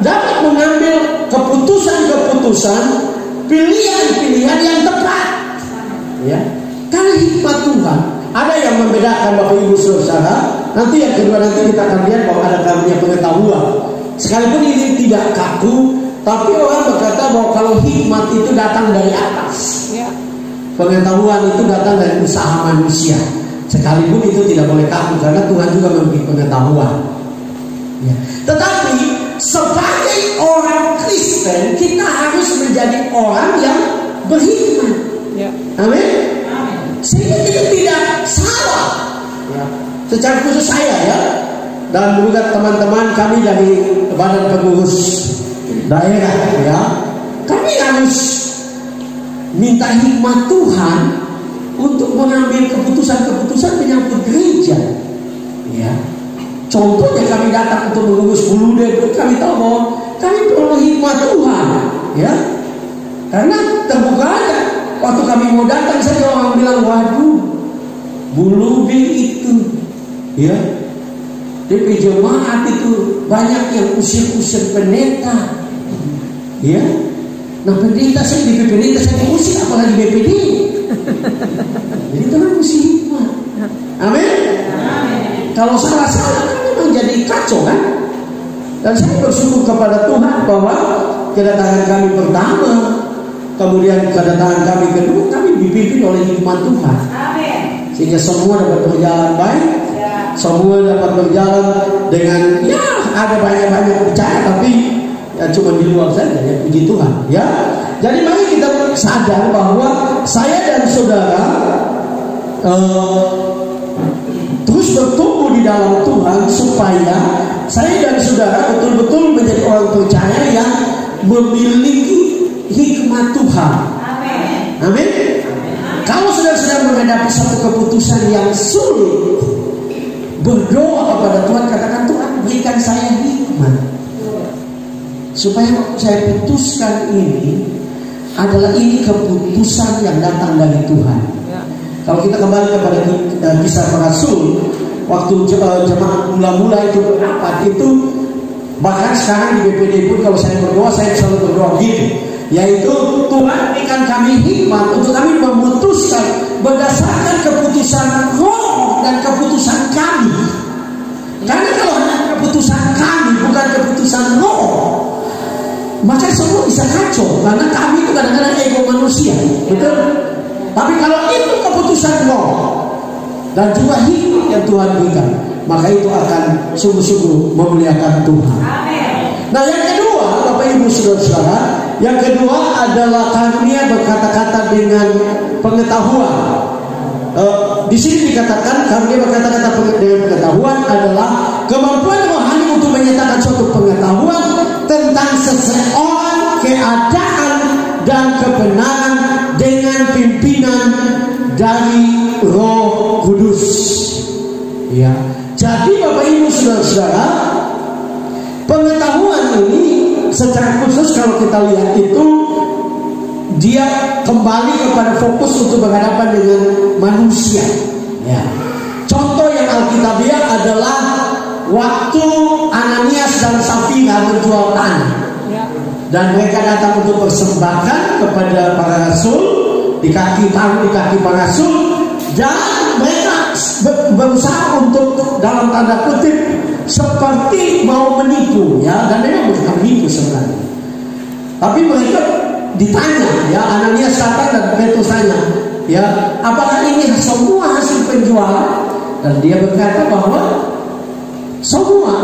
S1: dapat mengambil keputusan-keputusan, pilihan-pilihan yang tepat, ya. Karena hikmat Tuhan. Ada yang membedakan Bapak Ibu Saudara. Nanti yang kedua nanti kita akan lihat bahwa ada karunia pengetahuan. Sekalipun ini tidak kaku, tapi orang berkata bahwa kalau hikmat itu datang dari atas, ya. Pengetahuan itu datang dari usaha manusia. Sekalipun itu tidak boleh kaku, karena Tuhan juga memberi pengetahuan, ya. Tetapi sebagai orang Kristen kita harus menjadi orang yang berhikmat, ya. Amin. Sehingga kita tidak salah, ya. Secara khusus saya, ya, dan juga teman-teman kami dari badan pengurus daerah, ya, kami harus minta hikmat Tuhan untuk mengambil keputusan-keputusan menyangkut gereja, ya. Contohnya kami datang untuk mengurus Bulude, kami tahu bahwa kami perlu hikmat Tuhan, ya, karena terbuka aja. Waktu kami mau datang saja orang bilang, waduh, Bulude itu, ya, DP jemaat itu banyak yang usir-usir pendeta, ya. Nah, pendeta saya di pendeta saya diusir, apalagi BPD. Jadi itu kan mesti hikmat. Amin. Kalau salah-salah kan memang jadi kacau, kan. Dan saya bersyukur kepada Tuhan bahwa kedatangan kami pertama, kemudian kedatangan kami kedua, kami dipimpin oleh hikmat Tuhan. Amin. Sehingga semua dapat berjalan baik, ya. Semua dapat berjalan dengan, ya, ada banyak-banyak percaya, tapi ya cuma di luar saja, ya, puji Tuhan, ya. Jadi mari kita sadar bahwa saya dan saudara terus bertumbuh di dalam Tuhan, supaya saya dan saudara betul-betul menjadi orang percaya yang memiliki hikmat Tuhan. Amin. Amin. Kalau saudara menghadapi satu keputusan yang sulit, berdoa kepada Tuhan, katakan, Tuhan berikan saya hikmat, supaya saya putuskan ini adalah ini keputusan yang datang dari Tuhan. Ya. Kalau kita kembali kepada kisah para rasul, waktu jemaat mula-mula itu berapa itu, bahkan sekarang di BPD pun kalau saya berdoa, saya selalu berdoa gitu, yaitu Tuhan berikan kami hikmat untuk kami memutuskan berdasarkan keputusan roh dan keputusan kami. Karena kalau hanya keputusan kami bukan keputusan roh, maka semua bisa kacau. Karena kami itu kadang-kadang ego manusia, betul. Tapi kalau itu keputusan roh dan juga hikmat yang Tuhan berikan, maka itu akan sungguh-sungguh memuliakan Tuhan. Nah, yang kedua, Bapak Ibu Saudara, yang kedua adalah karunia berkata-kata dengan pengetahuan. Di sini dikatakan karunia berkata-kata dengan pengetahuan adalah kemampuan rohani untuk menyatakan suatu pengetahuan tentang seseorang, keadaan dan kebenaran dengan pimpinan dari Roh Kudus. Ya, jadi Bapak Ibu Saudara, pengetahuan ini secara khusus kalau kita lihat itu dia kembali kepada fokus untuk berhadapan dengan manusia. Ya. Contoh yang Alkitabiah adalah waktu Ananias dan Safira menjual tanah, dan mereka datang untuk persembahkan kepada para rasul, taruh di kaki para rasul, dan mereka berusaha untuk dalam tanda kutip seperti mau menipu, ya, dan memang bukan menipu sebenarnya. Tapi mereka ditanya, ya, Ananias datang dan Petrus tanya, ya, apakah ini semua hasil penjualan? Dan dia berkata bahwa semua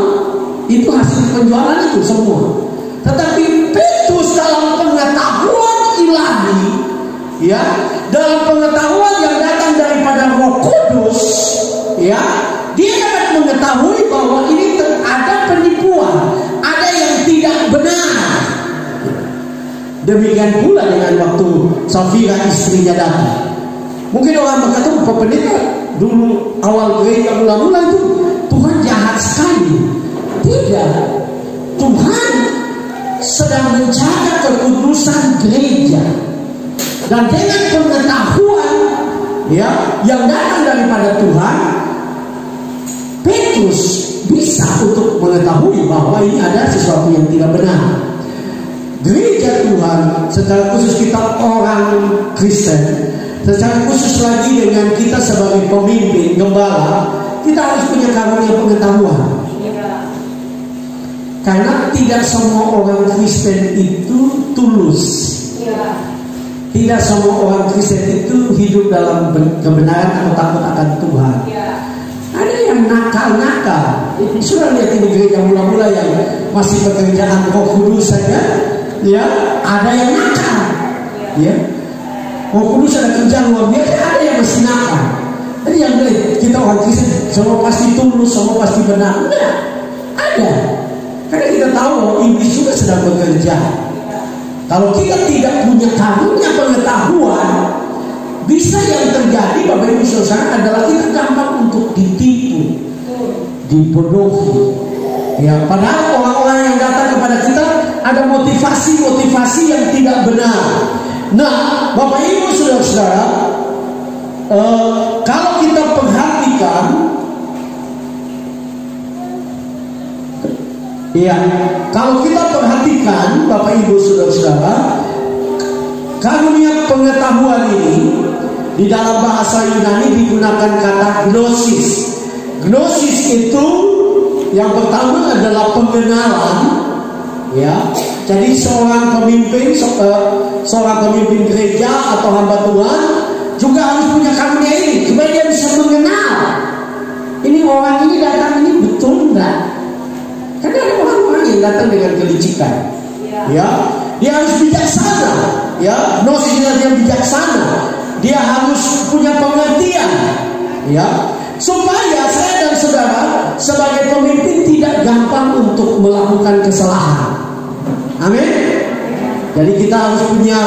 S1: itu hasil penjualan itu semua. Tetapi Petrus dalam pengetahuan ilahi, ya, dalam pengetahuan yang datang daripada Roh Kudus, ya, dia dapat mengetahui bahwa ini ada penipuan, ada yang tidak benar. Demikian pula dengan waktu Safira istrinya datang. Mungkin orang berkata, Pak Pendeta, dulu awal gereja mula-mula itu Tuhan jahat sekali. Tidak, Tuhan sedang menjaga kekudusan gereja, dan dengan pengetahuan, ya, yang datang daripada Tuhan, Petrus bisa untuk mengetahui bahwa ini ada sesuatu yang tidak benar. Gereja Tuhan, secara khusus kita orang Kristen, secara khusus lagi dengan kita sebagai pemimpin, gembala, kita harus punya karunia pengetahuan. Karena tidak semua orang Kristen itu tulus. Tidak semua orang Kristen itu hidup dalam kebenaran atau takut akan Tuhan. Ada yang nakal-nakal. Sudah lihat ini gereja mula-mula yang masih pekerjaan Roh Kudus saja, ya, ada yang nakal, ya. Roh Kudus ada kerja luar biasa, ada yang masih nakal. Jadi yang kita orang Kristen semua pasti tulus, semua pasti benar. Enggak, ada. Karena kita tahu bahwa iblis juga sedang bekerja. Kalau kita tidak punya karunia pengetahuan, bisa yang terjadi Bapak Ibu Saudara adalah kita gampang untuk ditipu, dibodohi. Ya, padahal orang-orang yang datang kepada kita ada motivasi-motivasi yang tidak benar. Nah, Bapak Ibu Saudara, kalau kita perhatikan, ya, kalau kita perhatikan Bapak Ibu Saudara, karunia pengetahuan ini di dalam bahasa Yunani digunakan kata gnosis. Gnosis itu yang pertama adalah pengenalan, ya. Jadi seorang pemimpin gereja atau hamba Tuhan juga harus punya karunia ini supaya dia bisa mengenal ini orang ini datang ini betul enggak. Karena ada orang-orang yang datang dengan kelicikan, ya. Dia harus bijaksana, ya. Gnosisnya dia bijaksana. Dia harus punya pengertian, ya, supaya saya dan saudara sebagai pemimpin tidak gampang untuk melakukan kesalahan. Amin. Jadi kita harus punya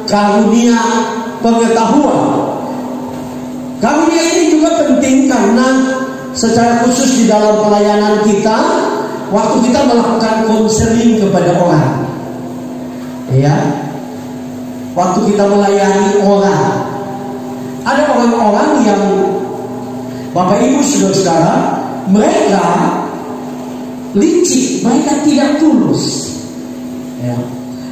S1: karunia pengetahuan. Karunia ini juga penting karena secara khusus di dalam pelayanan kita, waktu kita melakukan konseling kepada orang, ya, waktu kita melayani orang, ada orang-orang yang Bapak Ibu Saudara, mereka licik, mereka tidak tulus, ya.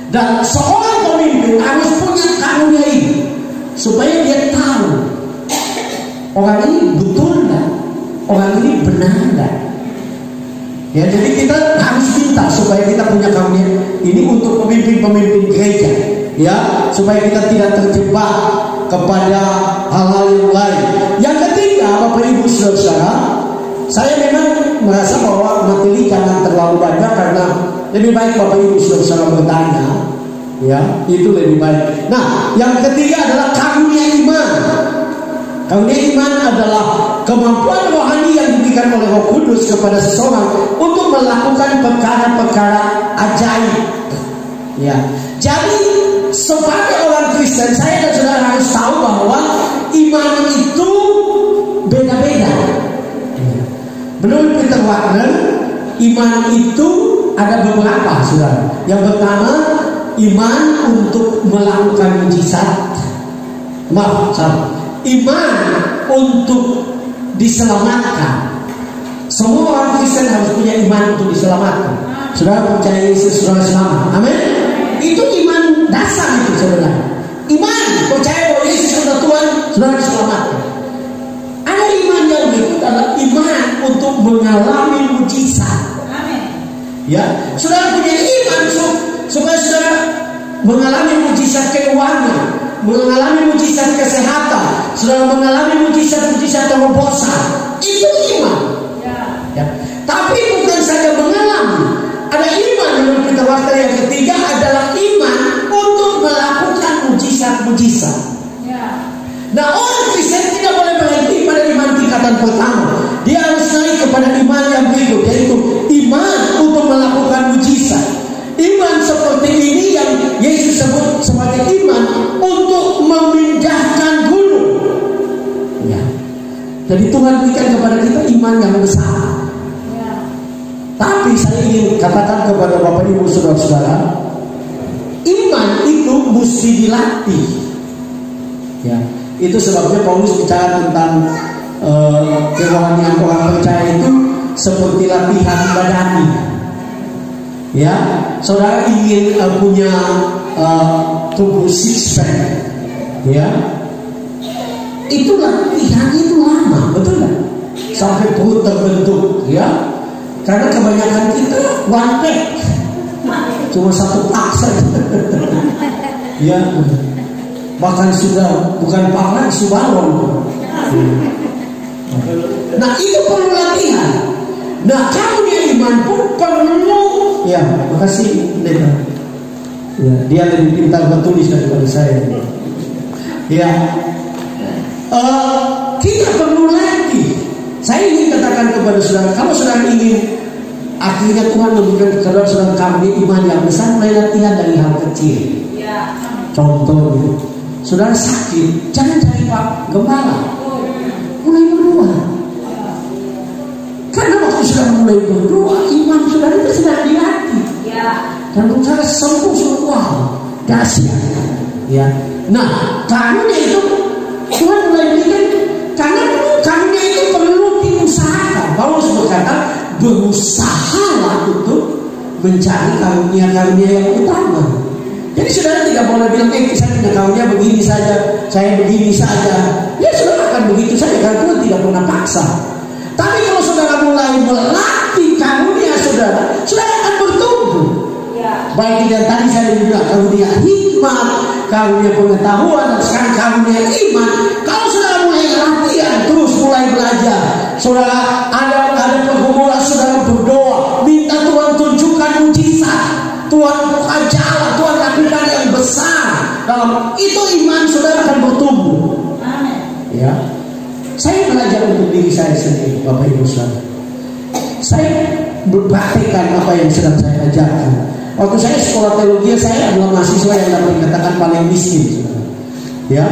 S1: Dan seorang pemimpin harus punya karunia ini supaya dia tahu orang ini betul enggak, orang ini benar enggak. Ya, jadi kita harus minta supaya kita punya karunia ini untuk pemimpin-pemimpin gereja, ya, supaya kita tidak terjebak kepada hal-hal yang lain. Yang ketiga, Bapak Ibu Saudara, saya memang merasa bahwa materi jangan terlalu banyak karena lebih baik Bapak Ibu Saudara bertanya, ya, itu lebih baik. Nah, yang ketiga adalah karunia iman. Karunia iman adalah kemampuan rohani yang diberikan oleh Roh Kudus kepada seseorang untuk melakukan perkara-perkara ajaib. Ya, jadi sebagai orang Kristen, saya dan saudara harus tahu bahwa iman itu beda-beda. Menurut Peter Wagner, iman itu ada beberapa, saudara. Yang pertama, iman untuk melakukan mujizat. Iman untuk diselamatkan. Semua orang Kristen harus punya iman untuk diselamatkan. Saudara percaya Yesus, saudara selamat. Amin. Itu iman dasar itu sebenarnya. Iman percaya sama Tuhan, saudara diselamatkan. Ada iman yang berikut adalah iman untuk mengalami mujizat. Ya, saudara punya iman supaya saudara mengalami mujizat keuangan, mengalami mujizat kesehatan, saudara mengalami mujizat-mujizat terobosan. Itu iman. Ya. Tapi bukan saja mengalami. Ada iman menurut kita waktu yang ketiga adalah iman untuk melakukan mujizat-mujizat. Nah, orang Kristen tidak boleh berhenti pada iman tingkatan pertama. Dia harus naik kepada iman yang berikut, yaitu iman untuk melakukan mujizat. Iman seperti ini yang Yesus sebut sebagai iman untuk memindahkan gunung. Ya. Jadi Tuhan berikan kepada kita iman yang besar. Tapi saya ingin katakan kepada Bapak Ibu Saudara-saudara, iman itu mesti dilatih. Ya. Itu sebabnya Paulus bicara tentang kerohanian orang percaya itu seperti latihan badani. Ya, saudara ingin punya tubuh six pack, ya, itu latihan itu lama, betul nggak? Sampai perut terbentuk, ya. Karena kebanyakan kita one pack, cuma satu pak saja. Ya. Bahkan sudah bukan pakai subalon. Nah, itu perlu latihan. Nah, karunia iman pun perlu. Ya, makasih Neta. Ya, dia lebih pintar bertulis daripada saya. Ya, kita perlu latih. Saya ingin katakan kepada saudara, kalau saudara ingin akhirnya Tuhan memberikan kepada saudara karunia iman yang besar, mulai latihan dari hal kecil. Contoh gitu. Saudara sakit, jangan cari Pak Gembala, mulai berdoa. Karena waktu sudah mulai berdoa, iman saudara itu sedang dilatih. Dan saudara sembuh semua, dahsyat. Ya. Nah, karunia itu Tuhan mulai berikan. Karena karunia itu perlu diusahakan. Paulus berkata, berusahalah untuk mencari karunia-karunia yang utama. Jadi saudara tidak boleh bilang, saya punya karunia begini saja, saya begini saja. Ya saudara akan begitu saja, karena Tuhan tidak pernah paksa. Tapi kalau saudara mulai melatih karunia saudara, saudara akan bertumbuh. Baik yang tadi saya bilang karunia hikmat, karunia pengetahuan, dan sekarang karunia iman. Kalau saudara mulai latihan, terus mulai belajar, saudara ada pergumulan, saudara berdoa, minta Tuhan tunjukkan mujizat, Tuhan ajarlah, Tuhan lakukan yang besar. Dalam itu iman saudara akan bertumbuh. Ya, saya belajar untuk diri saya sendiri, Bapak Ibu Saudara. Saya berpraktikkan apa yang sedang saya ajarkan. Waktu saya sekolah teologi, saya adalah mahasiswa yang dapat dikatakan paling miskin, saudara. Ya,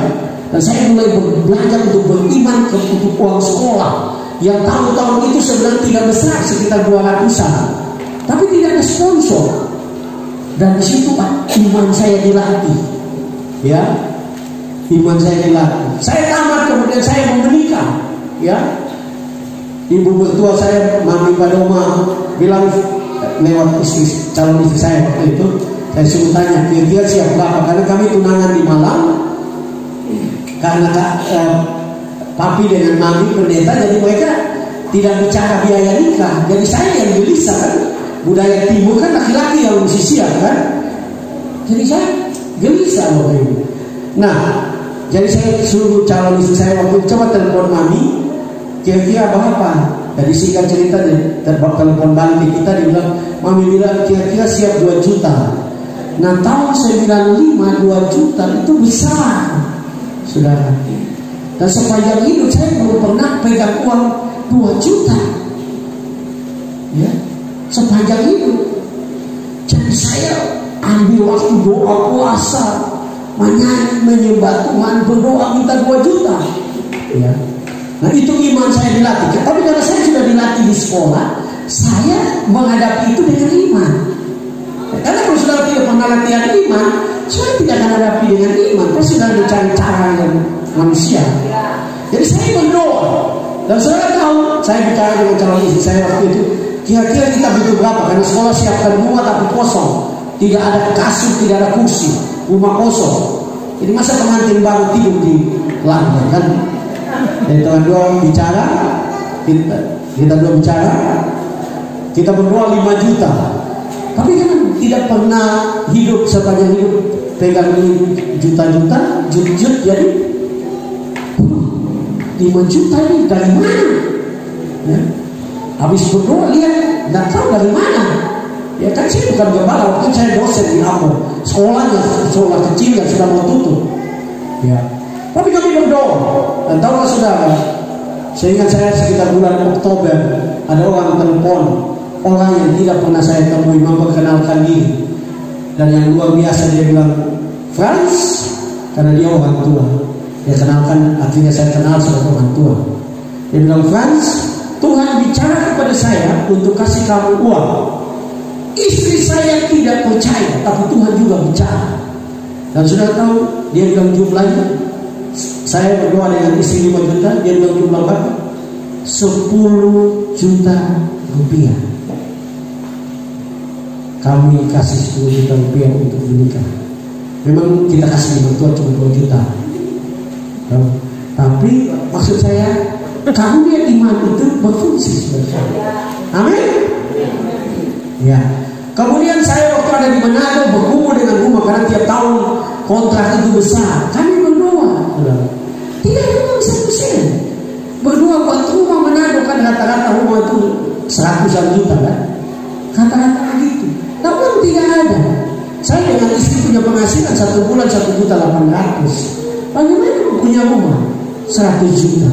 S1: dan saya mulai belajar untuk beriman untuk uang sekolah yang tahun-tahun itu sebenarnya tidak besar, sekitar 200-an, tapi tidak ada sponsor. Dan di situ Pak, iman saya dilatih. Ya, iman saya dilatih. Saya tamat, kemudian saya mau menikah. Ya, ibu mertua saya, Mami Padoma, bilang lewat calon istri saya waktu itu, saya suruh tanya, kira-kira siap berapa? Karena kami tunangan di Malang. Karena papi dengan mami pendeta, jadi mereka tidak bicara biaya nikah. Jadi saya yang gelisah kan. Budaya timur kan laki-laki yang mesti siap kan. Jadi saya gelisah Bapak Ibu. Nah, jadi saya suruh calon istri saya waktu itu, coba telepon mami, kira-kira berapa? Jadi singkat cerita, telepon balik kita, dia bilang, mami bilang kira-kira siap 2 juta. Nah, tahun 95 2 juta itu besar, saudara. Dan sepanjang hidup saya belum pernah pegang uang 2 juta. Ya, sepanjang hidup. Jadi saya ambil waktu doa puasa, menyanyi, menyembah Tuhan, berdoa minta 2 juta. Ya. Nah, itu iman saya dilatih. Tapi karena saya sudah dilatih di sekolah, saya menghadapi itu dengan iman. Karena kalau sudah tidak pernah latihan iman, saya tidak akan hadapi dengan iman. Pasti sudah mencari cara yang manusia. Jadi saya berdoa. Dan saudara tahu, saya bicara dengan calon istri saya waktu itu, kira-kira kita butuh berapa? Karena sekolah siapkan rumah tapi kosong, tidak ada kasur, tidak ada kursi, rumah kosong. Jadi masa pengantin baru tidur di langgar kan. Jadi Tuhan doa bicara, kita doa bicara, kita berdoa 5 juta. Tapi kan tidak pernah hidup sepanjang hidup pegang juta-juta, jut-jut, jadi 5 juta ini dari mana? Ya. Habis berdoa lihat, nggak tahu dari mana. Ya kan saya bukan gembala, waktu saya dosen di Ambon, sekolah kecil yang sudah mau tutup. Ya. Tapi kami berdoa. Dan tahu saudara, seingat saya sekitar bulan Oktober ada orang telepon, orang yang tidak pernah saya temui memperkenalkan diri. Dan yang luar biasa dia bilang, Frans, karena dia orang tua. Dia kenalkan, akhirnya saya kenal sebagai orang tua. Dia bilang, Frans, Tuhan bicara kepada saya untuk kasih kamu uang. Istri saya tidak percaya, tapi Tuhan juga bicara. Dan sudah tahu, dia bilang jumlahnya. Saya berdoa dengan istri 5 juta, dia bilang jumlah berapa? 10 juta rupiah. Kami kasih 10 juta rupiah untuk menikah. Memang kita kasih mertua cuma 2 juta. Tapi maksud saya, karunia iman itu berfungsi sebenarnya. Amin. Ya. Kemudian saya waktu ada di Manado bergumul dengan rumah karena tiap tahun kontrak itu besar. Kami berdoa. Tidak ada uang 1%. Berdoa buat rumah Manado kan rata-rata rumah itu 100 juta kan. Kata-kata begitu. Tapi uang tidak ada. Saya dengan istri punya penghasilan 1 bulan 1.800.000. Bagaimana punya rumah 100 juta?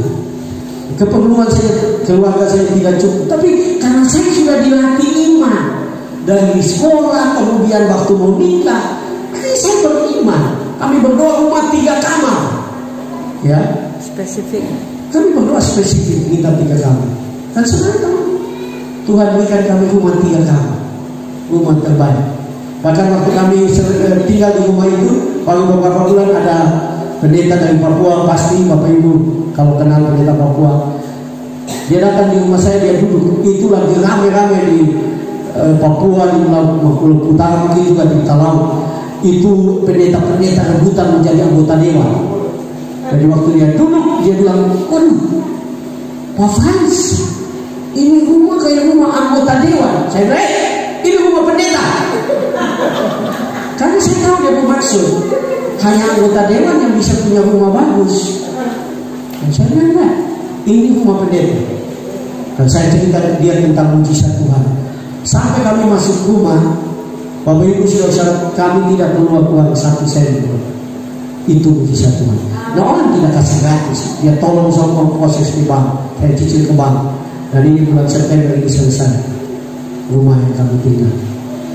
S1: Keperluan saya, keluarga saya tidak cukup. Tapi karena saya sudah dilatih iman dari sekolah, kemudian waktu mau nikah, saya beriman. Kami berdoa rumah 3 kamar. Ya,
S2: spesifik.
S1: Kami berdoa spesifik minta 3 kamar. Dan sekarang Tuhan berikan kami rumah 3 kamar, rumah terbaik. Bahkan waktu kami tinggal di rumah itu, kalau beberapa bulan ada pendeta dari Papua, pasti Bapak Ibu kalau kenal pendeta Papua, dia datang di rumah saya, dia duduk. Itu lagi rame-rame di Papua, di Maluku Utara, mungkin juga di Talau. Itu pendeta-pendeta rebutan menjadi anggota dewan. Jadi waktu dia duduk, dia bilang, waduh, Pak Frans, ini rumah kayak rumah anggota dewan. Saya bilang, ini rumah pendeta. Karena saya tahu dia bermaksud hanya anggota dewan yang bisa punya rumah bagus. Dan saya bilang, enggak, ini rumah pendeta. Dan saya cerita dia tentang mujizat Tuhan. Sampai kami masuk rumah, Bapak Ibu saudara, kami tidak keluar uang 1 sen. Itu mujizat Tuhan. Nah, orang tidak kasih gratis. Dia tolong sokong proses di bank, kayak cicil ke bank. Dan ini bulan September ini selesai rumah yang kami tinggal.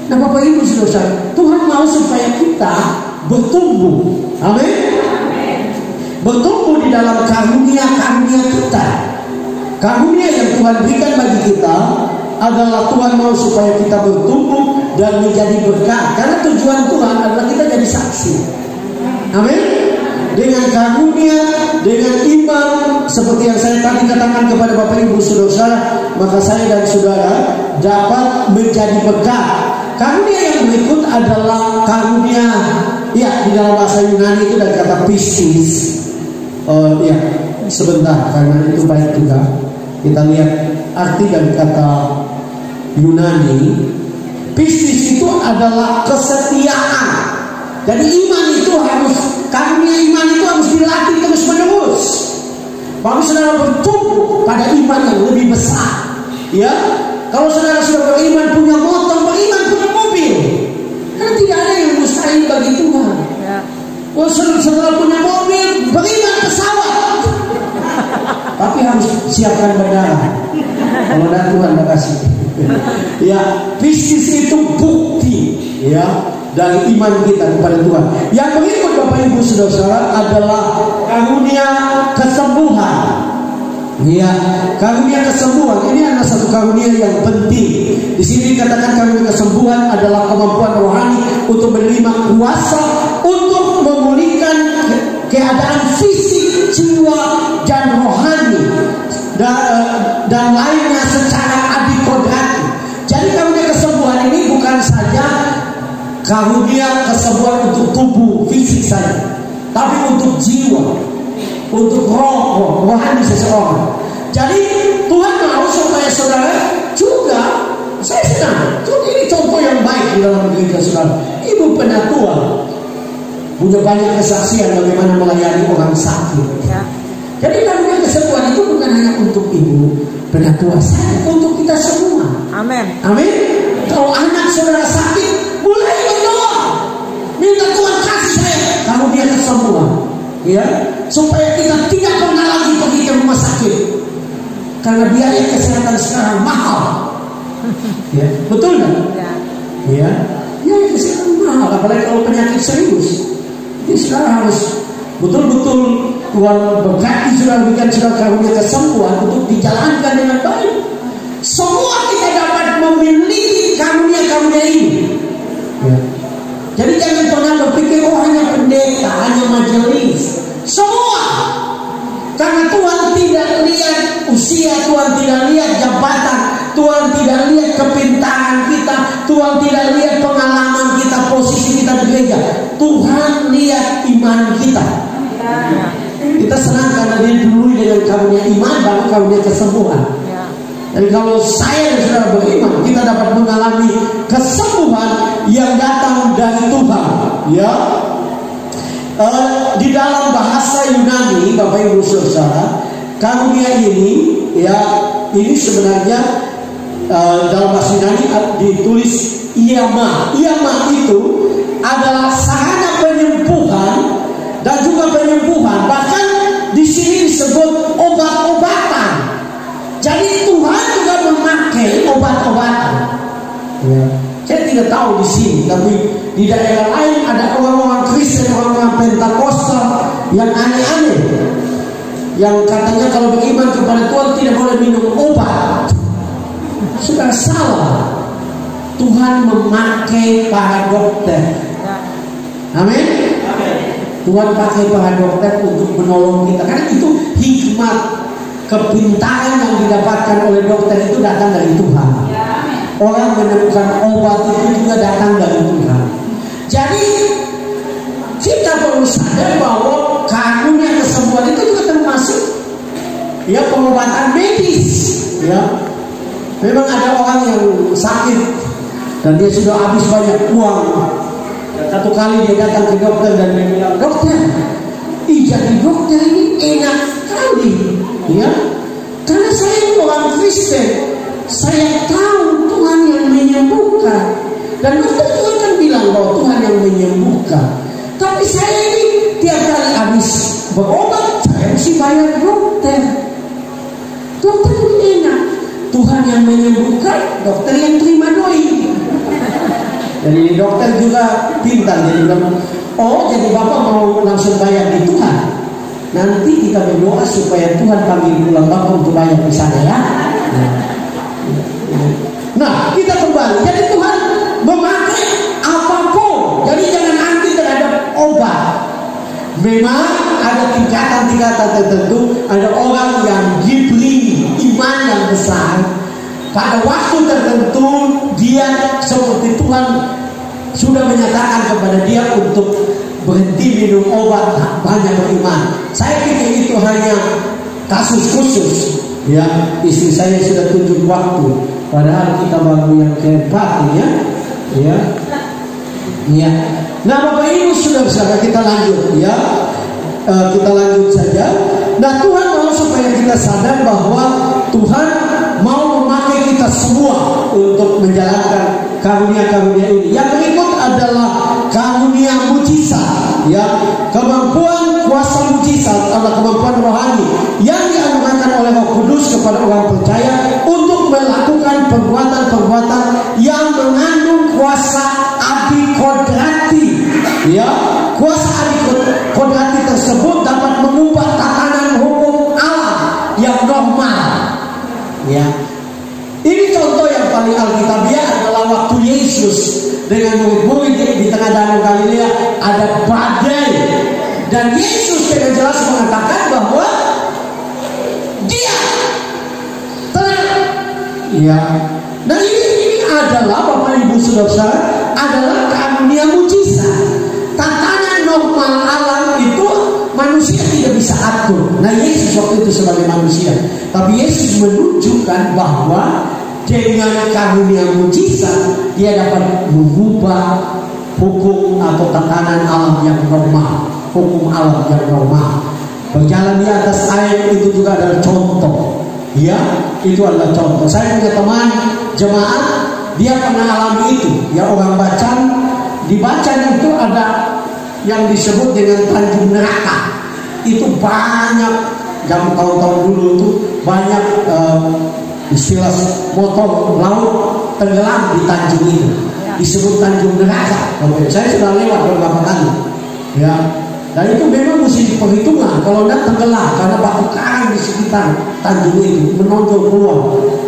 S1: Nah, Bapak Ibu saudara, Tuhan mau supaya kita bertumbuh. Amin. Bertumbuh di dalam karunia-karunia kita. Karunia yang Tuhan berikan bagi kita adalah Tuhan mau supaya kita bertumbuh dan menjadi berkat. Karena tujuan Tuhan adalah kita jadi saksi. Amin. Dengan karunia, dengan iman, seperti yang saya tadi katakan kepada Bapak Ibu saudara, maka saya dan saudara dapat menjadi berkat. Karunia yang berikut adalah karunia, ya, di dalam bahasa Yunani itu dari kata pistis. Ya, sebentar karena itu baik juga. Kita lihat arti dari kata Yunani. Pistis itu adalah kesetiaan. Jadi iman itu harus, karunia iman itu harus dilatih terus menerus. Baru saudara bertumbuh pada iman yang lebih besar. Ya, kalau saudara sudah beriman punya motor, beriman punya mobil. Karena tidak ada yang mustahil bagi Tuhan. Oh, saudara punya mobil, beriman pesawat. Tapi harus siapkan bandara. Kalau ada Tuhan kasih. Ya, bisnis itu bukti, ya, dari iman kita kepada Tuhan. Yang berikut Bapak Ibu saudara adalah karunia kesembuhan. Ya, karunia kesembuhan ini adalah satu karunia yang penting. Di sini dikatakan karunia kesembuhan adalah kemampuan rohani untuk menerima kuasa untuk memulihkan keadaan fisik, jiwa, dan rohani dan lainnya secara adikodrati. Jadi karunia kesembuhan ini bukan saja karunia kesembuhan untuk tubuh fisik saja, tapi untuk jiwa, untuk rohani seseorang. Jadi Tuhan mau supaya saudara juga, saya senang. Ini contoh yang baik di dalam gereja saudara. Ibu penatua punya banyak kesaksian bagaimana melayani orang sakit. Jadi karunia kesembuhan itu bukan hanya untuk ibu penatua saja, untuk kita semua.
S2: Amin.
S1: Amin. Kalau anak saudara sakit, mulai berdoa, minta Tuhan kasih saya karunia kesembuhan, ya, supaya kita tidak pernah lagi pergi ke rumah sakit. Karena biaya kesehatan sekarang mahal. Ya, betul kan? Ya, biaya kesehatan mahal, apalagi kalau penyakit serius. Jadi sekarang harus betul-betul Tuhan berkati saudara, berikan saudara karunia kesembuhan untuk dijalankan dengan baik. Semua kita dapat memiliki karunia-karunia ini. Ya. Jadi jangan pernah berpikir hanya pendeta, hanya majelis. Semua. Karena Tuhan tidak lihat usia, Tuhan tidak lihat jabatan, Tuhan tidak lihat kepintaran kita, Tuhan tidak lihat pengalaman kita, posisi kita di gereja. Tuhan lihat iman kita. Kita senang karena dia dulu dengan karunia iman, baru karunia kesembuhan. Jadi kalau saya dan saudara beriman, kita dapat mengalami kesembuhan yang datang dari Tuhan. Ya. Di dalam bahasa Yunani, Bapak Ibu Saudara, karunia ini, ya, ini sebenarnya dalam bahasa Yunani ditulis iama. Iama itu adalah sarana penyembuhan dan juga penyembuhan. Bahkan di sini disebut obat-obatan. Jadi Tuhan juga memakai obat-obatan. Ya. Saya tidak tahu di sini, tapi di daerah lain ada orang-orang Kristen, orang-orang Pentakosta yang aneh-aneh, yang katanya kalau beriman kepada Tuhan tidak boleh minum obat. Sudah salah. Tuhan memakai para dokter. Amin. Tuhan pakai para dokter untuk menolong kita, karena itu hikmat. Kepintaran yang didapatkan oleh dokter itu datang dari Tuhan. Orang menemukan obat itu juga datang dari Tuhan. Jadi kita perlu sadar bahwa karunia kesembuhan itu juga termasuk, ya, pengobatan medis. Ya, memang ada orang yang sakit dan dia sudah habis banyak uang. Dan satu kali dia datang ke dokter dan dia bilang, dokter, jadi dokter ini enak sekali, ya, karena saya orang Kristen, saya tahu Tuhan yang menyembuhkan. Dan dokter Tuhan kan bilang bahwa Tuhan yang menyembuhkan. Tapi saya ini tiap kali habis berobat, saya mesti bayar dokter. Dokter ini enak, Tuhan yang menyembuhkan, dokter yang terima doi. Jadi dokter juga pintar, jadi bilang, oh jadi Bapak mau langsung bayar di Tuhan. Nanti kita berdoa supaya Tuhan panggil pulang Bapak untuk bayar di sana, ya. Nah, kita kembali. Jadi Tuhan memakai apapun. Jadi jangan anti terhadap obat. Memang ada tingkatan-tingkatan tertentu. Ada orang yang diberi iman yang besar. Pada waktu tertentu dia seperti Tuhan sudah menyatakan kepada dia untuk berhenti minum obat, banyak beriman. Saya pikir itu hanya kasus khusus. Ya, istri saya sudah tunjuk waktu, padahal kita baru yang keempat, ya. Ya. Ya. Nah, Bapak Ibu saudara, kita lanjut, ya. Kita lanjut saja. Nah, Tuhan mau supaya kita sadar bahwa Tuhan mau memakai kita semua untuk menjalankan karunia-karunia ini. Yang berikut adalah karunia mujizat, ya. Kemampuan kuasa mujizat adalah kemampuan rohani yang dianugerahkan oleh Roh Kudus kepada orang percaya untuk melakukan perbuatan-perbuatan yang mengandung kuasa adikodrati. Ya, kuasa adikodrati tersebut dapat mengubah tatanan hukum alam yang normal. Ya, ini contoh yang paling alkitabiah adalah waktu Yesus dengan murid-murid di tengah danau Galilea ada badai, dan Yesus dengan jelas mengatakan bahwa dia tenang. Ya, dan ini adalah Bapak Ibu saudara, adalah karunia mujizat. Tatanan normal alam itu manusia tidak bisa atur. Nah, Yesus waktu itu sebagai manusia, tapi Yesus menunjukkan bahwa dengan karunia mujizat dia dapat mengubah hukum atau tatanan alam yang normal, hukum alam yang normal. Berjalan di atas air itu juga adalah contoh. Ya, itu adalah contoh. Saya punya teman jemaat, dia pernah alami itu. Ya, orang Bacan, di Bacan itu ada yang disebut dengan Tanjung Neraka. Itu banyak, zaman tahun-tahun dulu itu banyak istilah motor laut tenggelam di Tanjung itu. Disebut Tanjung Neraka. Saya sudah lewat beberapa kali. Ya, dan itu memang mesti diperhitungkan. Kalau tidak tenggelam karena batu karang di sekitar Tanjung itu menonjol keluar.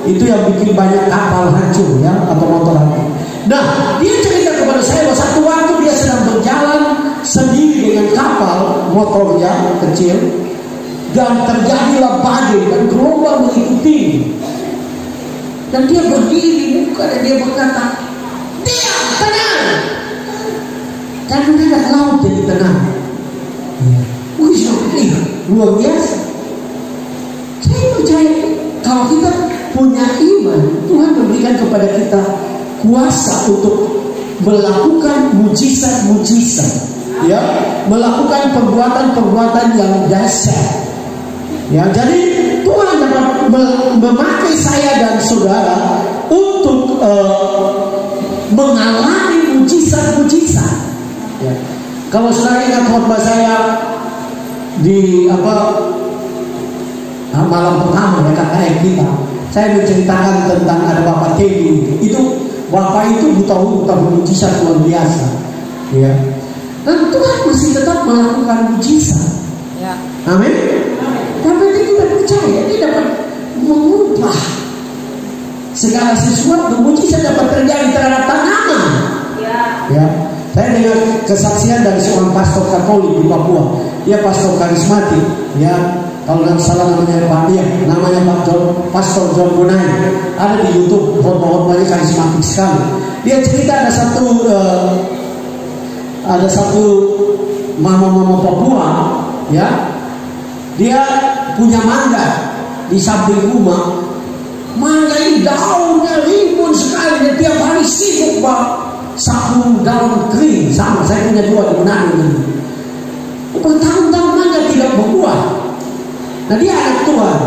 S1: Itu yang bikin banyak kapal hancur, ya, atau motor hancur. Nah, dia cerita kepada saya bahwa satu waktu dia sedang berjalan sendiri dengan kapal motornya kecil dan terjadilah badai dan gelombang mengikuti. Dan dia berdiri muka dan dia berkata, "Diam, tenang." Dan mendadak laut jadi tenang. Wih, luar biasa. Saya percaya kalau kita punya iman, Tuhan memberikan kepada kita kuasa untuk melakukan mujizat-mujizat, ya, melakukan perbuatan-perbuatan yang dahsyat. Ya, jadi Tuhan dapat memakai saya dan saudara untuk mengalami mujizat-mujizat. Ya. Kalau saudara ingat khotbah saya di malam pertama ya KKM kita, saya menceritakan tentang ada Bapak Teddy. Itu Bapak itu buta mujizat luar biasa. Ya. Dan Tuhan masih tetap melakukan mujizat. Ya. Amin. Tapi kita percaya dia dapat mengubah segala sesuatu. Mujizat dapat terjadi terhadap tanaman. Ya. Saya dengar kesaksian dari seorang pastor Katolik di Papua. Dia pastor karismatik. Ya, kalau nggak salah namanya Pak dia, namanya Pastor John Gunai. Ada di YouTube, khotbah-khotbahnya karismatik sekali. Dia cerita ada satu mama-mama Papua, ya. Dia punya mangga di samping rumah. Mangga ini daunnya rimbun sekali. Dia tiap hari sibuk sapu daun kering. Sama, saya punya 2 di Manado. Bertahun-tahun mangga tidak berbuah. Nah, dia anak Tuhan.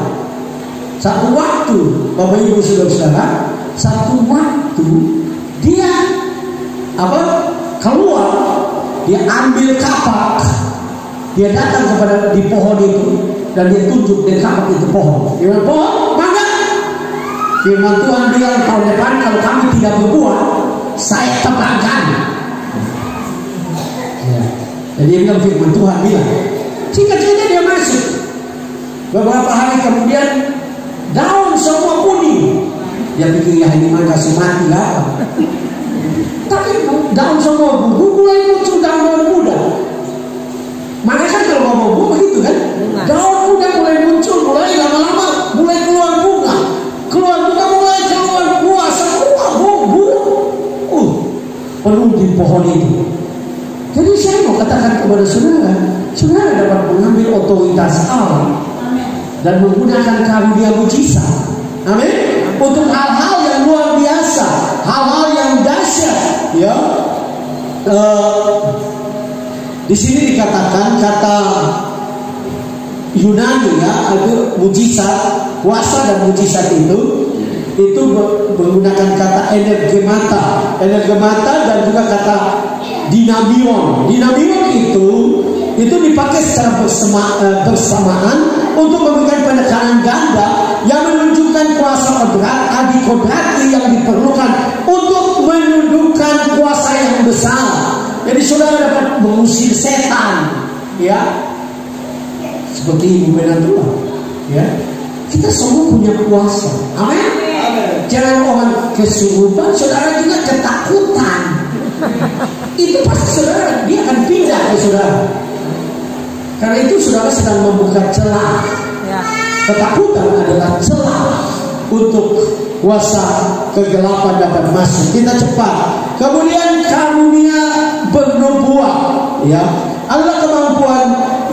S1: Satu waktu, Bapak Ibu saudara, satu waktu dia keluar, dia ambil kapak, dia datang kepada di pohon itu dan dia tunjuk di kapak itu pohon. Dia bilang, "Pohon, mangga." Firman Tuhan bilang, "Tahun depan kalau kamu tidak berbuah, saya tebangkan." Ya. Jadi dia bilang firman Tuhan bilang. Singkat saja dia masuk. Beberapa hari kemudian daun semua kuning. Dia pikir ya ini mangga semati lah. Tapi daun semua mulai muncul daun muda. Makanya kan kalau mau bunga itu kan, daun muda mulai muncul, mulai lama-lama mulai keluar bunga, mulai keluar buah, semua buah penuh di pohon itu. Jadi saya mau katakan kepada saudara, saudara dapat mengambil otoritas Allah dan menggunakan karunia mujizat, amin, untuk hal-hal yang luar biasa, hal-hal yang dahsyat. Ya, di sini dikatakan kata Yunani, ya, itu mujizat, kuasa dan mujizat itu menggunakan kata energemata dan juga kata dinamion. Dinamion itu dipakai secara bersamaan untuk memberikan penekanan ganda yang menunjukkan kuasa adikodrati yang diperlukan untuk menundukkan kuasa yang besar. Jadi saudara dapat mengusir setan, ya, seperti Ibu Menantua, ya. Kita semua punya kuasa, amin. Jangan orang kesurupan, saudara juga ketakutan. Itu pasti saudara, dia akan pindah ke saudara. Karena itu saudara sedang membuka celah. Ketakutan adalah celah untuk kuasa kegelapan dapat masuk. Kita cepat. Kemudian karunia bernubuat, ya, adalah kemampuan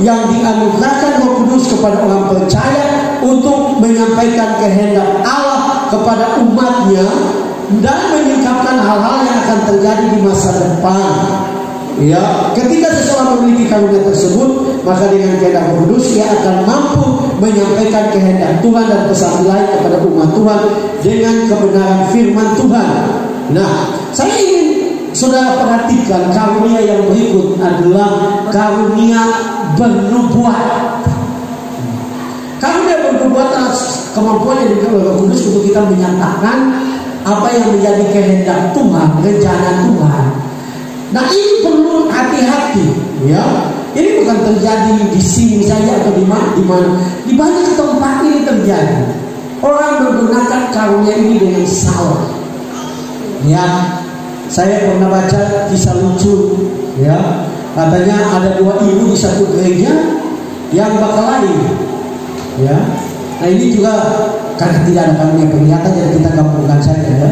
S1: yang dianugerahkan Roh Kudus kepada orang percaya untuk menyampaikan kehendak Allah kepada umatnya dan menyingkapkan hal-hal yang akan terjadi di masa depan. Ya, ketika seseorang memiliki karunia tersebut, maka dengan kehendak Roh Kudus ia akan mampu menyampaikan kehendak Tuhan dan pesan lain kepada umat Tuhan dengan kebenaran firman Tuhan. Nah, saya ingin saudara perhatikan karunia yang berikut adalah karunia bernubuat. Karunia bernubuat adalah kemampuan yang diberikan oleh Roh Kudus untuk kita menyatakan apa yang menjadi kehendak Tuhan, rencana Tuhan. Nah, ini perlu hati-hati, ya. Ini bukan terjadi di sini saja atau di mana, di banyak tempat ini terjadi. Orang menggunakan karunia ini dengan salah. Ya, saya pernah baca kisah lucu, ya. Katanya ada dua ibu di satu gereja yang berkelahi, ya. Nah, ini juga karena tidak ada karunia penglihatan, jadi kita gabungkan saja, ya.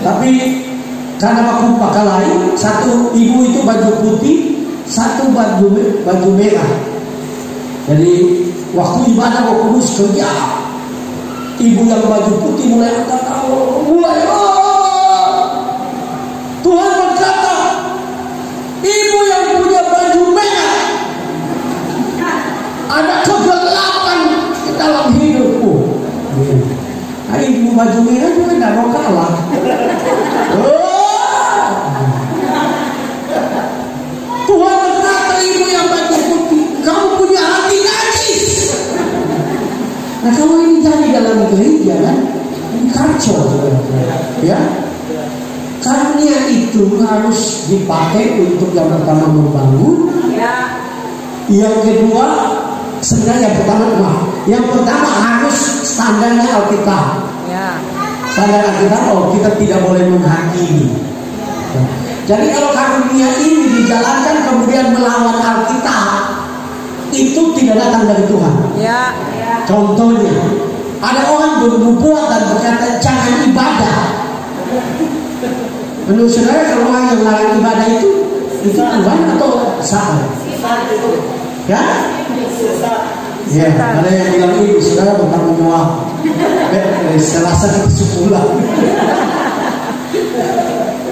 S1: Tapi karena waktu berkelahi, satu ibu itu baju putih, satu baju merah. Jadi waktu ibadah Roh Kudus kerja, ibu yang baju putih mulai angkat tangan, mulai Tuhan berkata, ibu yang punya baju merah, ada kegelapan di dalam hidupku. Nah, ibu baju merah juga tidak mau kalah. Tuhan berkata, ibu yang baju putih, kamu punya hati najis. Nah, kalau ini jadi dalam gereja kan, ini kacau, ya. Karunia itu harus dipakai untuk yang pertama membangun, ya. Yang kedua, sebenarnya yang pertama harus standarnya Alkitab, ya. Standar Alkitab, kita tidak boleh menghakimi. Jadi kalau karunia ini dijalankan kemudian melawan Alkitab, itu tidak datang dari Tuhan. Ya. Contohnya, ada orang bernubuat dan berkata jangan ibadah. Menurut saudara, kalau orang yang melarang ibadah itu Tuhan atau salah? Ya? Ya, ada yang bilang ini saudara bertanggung jawab. Selasa ke sebulan.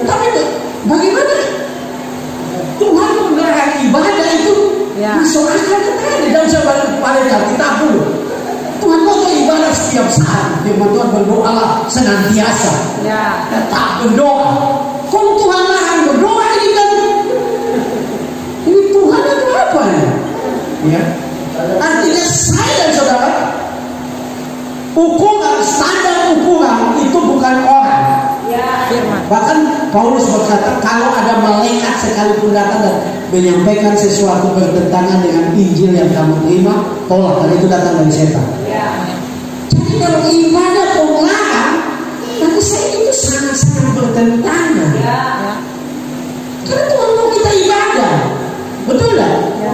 S1: Tapi bagaimana? Tuhan melarang ibadah itu masuk akal tadi dan saya balik Alkitab dulu. Tuhan mau ibadah setiap saat. Firman Tuhan berdoalah senantiasa. Ya. Tak berdoa. Kalau Tuhan larang berdoa ini kan? Ini Tuhan itu apa ya? Ya. Artinya saya dan saudara, standar ukuran itu bukan orang. Ya. Bahkan Paulus berkata, kalau ada malaikat sekalipun datang dan menyampaikan sesuatu bertentangan dengan Injil yang kamu terima, tolak, karena itu datang dari setan. Ya. Jadi kalau ibadah pengelarang, maka saya itu sangat-sangat bertentangan. Ya. Karena Tuhan mau kita ibadah, betul tak? Ya.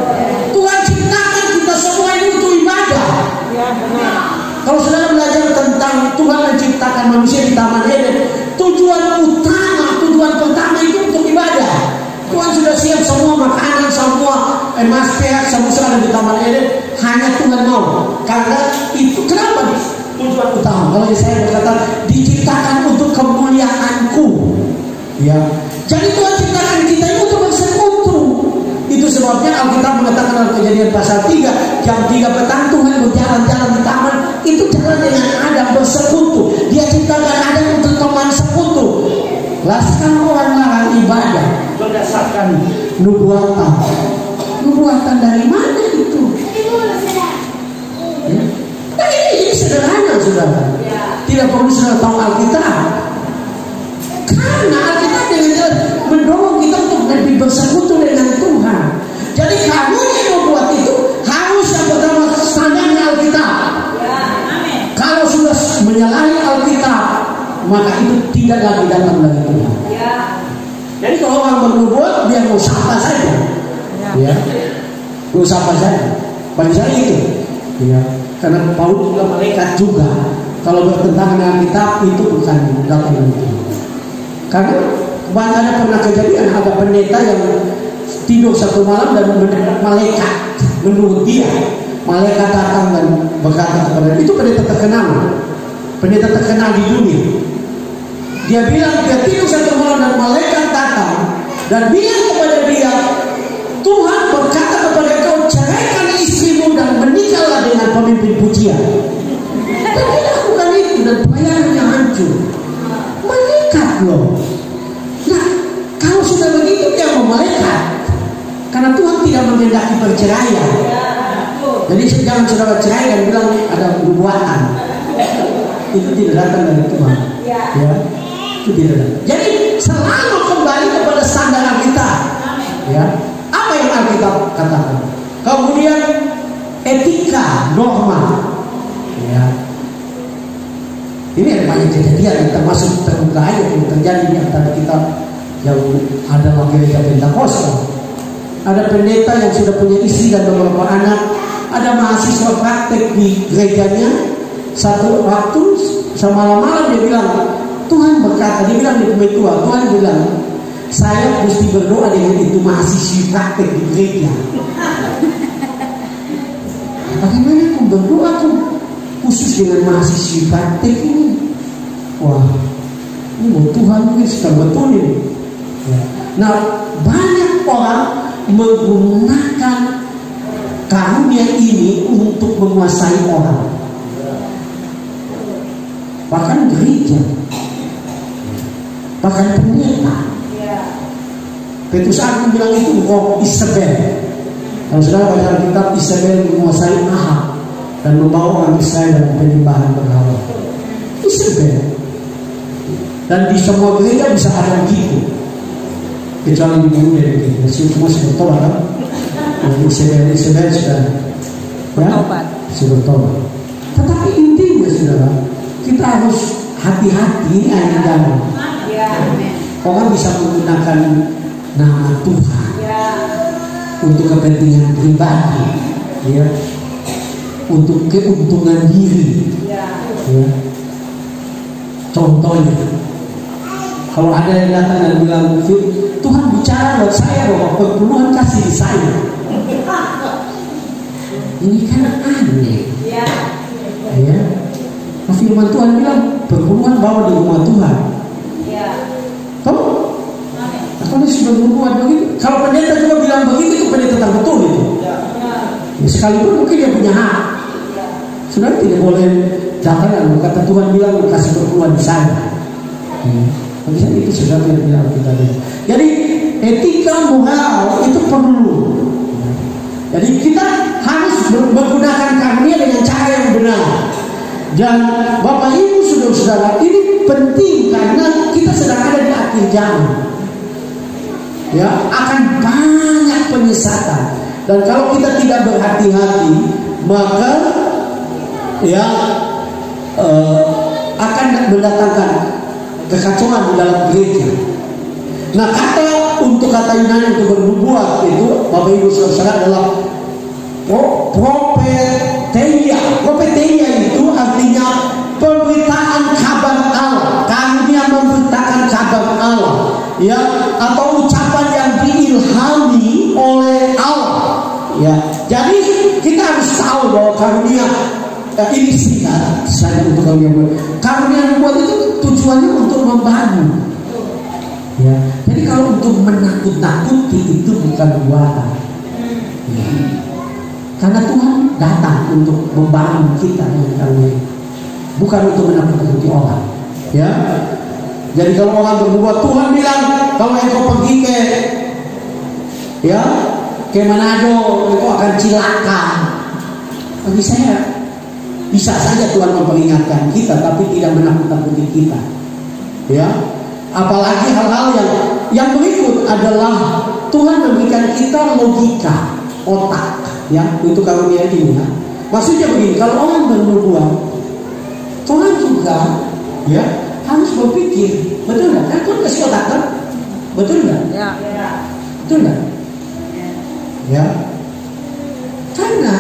S1: Tuhan ciptakan kita semua ini untuk ibadah. Ya, benar. Kalau saudara belajar tentang Tuhan menciptakan manusia di Taman Eden, tujuan pertama itu untuk ibadah. Tuhan sudah siap semua makanan, semua emaspeak, semua ada di Taman Eden. Hanya Tuhan mau. Karena itu kenapa tujuan utama? Kalau saya berkata diciptakan untuk kemuliaanku. Ya. Jadi Tuhan ciptakan kita ini untuk bersekutu. Itu sebabnya Alkitab mengatakan dalam Kejadian pasal 3, jam 3 petang Tuhan berjalan-jalan di taman. Itu jalan dengan Adam bersekutu. Dia ciptakan Adam untuk teman sekutu. Lah sekarang orang larang ibadah berdasarkan nubuatan. Nubuatan dari mana itu? Ya? Nah, ini sederhana, saudara. Tidak perlu saudara tahu Alkitab. Karena Alkitab dengan jelas mendorong kita untuk lebih bersekutu dengan Tuhan. Jadi karunia nubuat itu harus yang pertama standarnya Alkitab. Kalau sudah menyalahi Alkitab, maka itu tidak lagi datang dari Tuhan. Ya. Jadi kalau orang bernubuat, dia mau siapa saja, ya, mau siapa saja. Bagi saya itu, ya, karena Paulus juga malaikat juga. Kalau bertentangan dengan Alkitab itu bukan datang dari Tuhan. Karena ada pernah kejadian ada pendeta yang tidur satu malam dan mendapat malaikat. menurut dia. Malaikat datang dan berkata kepada dia, itu pendeta terkenal di dunia. Dia bilang dia tidur satu malam dan malaikat datang dan bilang kepada dia, Tuhan berkata kepada kau, ceraikan istrimu dan menikahlah dengan pemimpin pujian. Dan dia lakukan itu dan pelayanannya hancur. Malaikat loh. Nah, kalau sudah begitu dia mau malaikat, karena Tuhan tidak menghendaki perceraian. Jadi jangan saudara cerai dan bilang ada perbuatan. Itu tidak datang dari Tuhan. Ya, itu tidak datang. Jadi selalu kembali kepada sandaran kita. Ya, apa yang Alkitab katakan. Kemudian etika, norma. Ya, ini ada banyak kejadian yang termasuk terbuka aja yang terjadi di antara kita yang adalah gereja Pentakosta. Ada pendeta yang sudah punya istri dan beberapa anak. Ada mahasiswa praktek di gerejanya. Satu waktu semalam-malam dia bilang, Tuhan berkata, dia bilang di pembetua, Tuhan bilang, saya mesti berdoa dengan itu mahasiswa praktek di gereja. Bagaimana aku berdoa tuh khusus dengan mahasiswa praktek ini? Wah, ini Tuhan ini sudah betul ini. Nah, banyak orang menggunakan karunia ini untuk menguasai orang, bahkan gereja, bahkan pendeta. Petrus Agung bilang itu roh Isabel. Kalau sudah baca kitab, Isabel menguasai Ahab dan membawa orang Israel dalam penyembahan berhala. Isabel. Dan di semua gereja bisa ada gitu, kecuali di dunia ini. Semua sudah tahu kan? Isabel sudah bertobat. Tetapi intinya saudara, kita harus hati-hati. Ini ayat dalam. Orang bisa menggunakan nama Tuhan untuk kepentingan pribadi, ya, untuk keuntungan diri. Ya. Contohnya, kalau ada yang datang dan bilang, Tuhan bicara buat saya bahwa perpuluhan kasih di saya. Ini kan aneh. Ya. Firman Tuhan bilang perpuluhan bawa di rumah Tuhan. Ya. Tahu? Kalau sudah berbuat begitu, kalau pendeta juga bilang begitu, itu pendeta tak betul itu. Ya, sekalipun mungkin dia punya hak. Ya. Sudah tidak boleh datang dan berkata Tuhan bilang kasih perpuluhan di sana. Bisa itu sudah tidak bilang kita. Jadi etika moral itu perlu. Jadi kita harus menggunakan karunia dengan cara yang benar. Dan Bapak Ibu saudara-saudara, ini penting karena kita sedang ada di akhir zaman. Ya, akan banyak penyesatan. Dan kalau kita tidak berhati-hati, maka ya akan mendatangkan kekacauan di dalam gereja. Nah, kata Yunani untuk bernubuat itu, Bapak Ibu saudara, adalah profeteia. Profeteia itu artinya pemberitaan kabar Allah, karunia memberitakan kabar Allah, ya, atau ucapan yang diilhami oleh Allah, ya. Jadi kita harus tahu bahwa karunia ini singkat saya untuk karunia nubuat itu tujuannya untuk membangun, ya. Jadi kalau untuk menakut-nakuti itu bukan buatan, ya. Karena Tuhan datang untuk membangun kita dengan karunia, bukan untuk menakut-nakuti orang, ya. Jadi kalau orang berbuat, Tuhan bilang kalau engkau pergi ke Manado, engkau akan cilaka. Bagi saya bisa saja Tuhan memperingatkan kita, tapi tidak menakut-nakuti kita, ya. Apalagi hal-hal yang berikut adalah Tuhan memberikan kita logika, otak, ya, untuk karunia ini, ya. Maksudnya begini, kalau orang bernubuat, Tuhan juga, ya, harus berpikir, betul nggak? Kan Tuhan kasih otak kan? Betul nggak? Ya. Betul nggak? Ya. Karena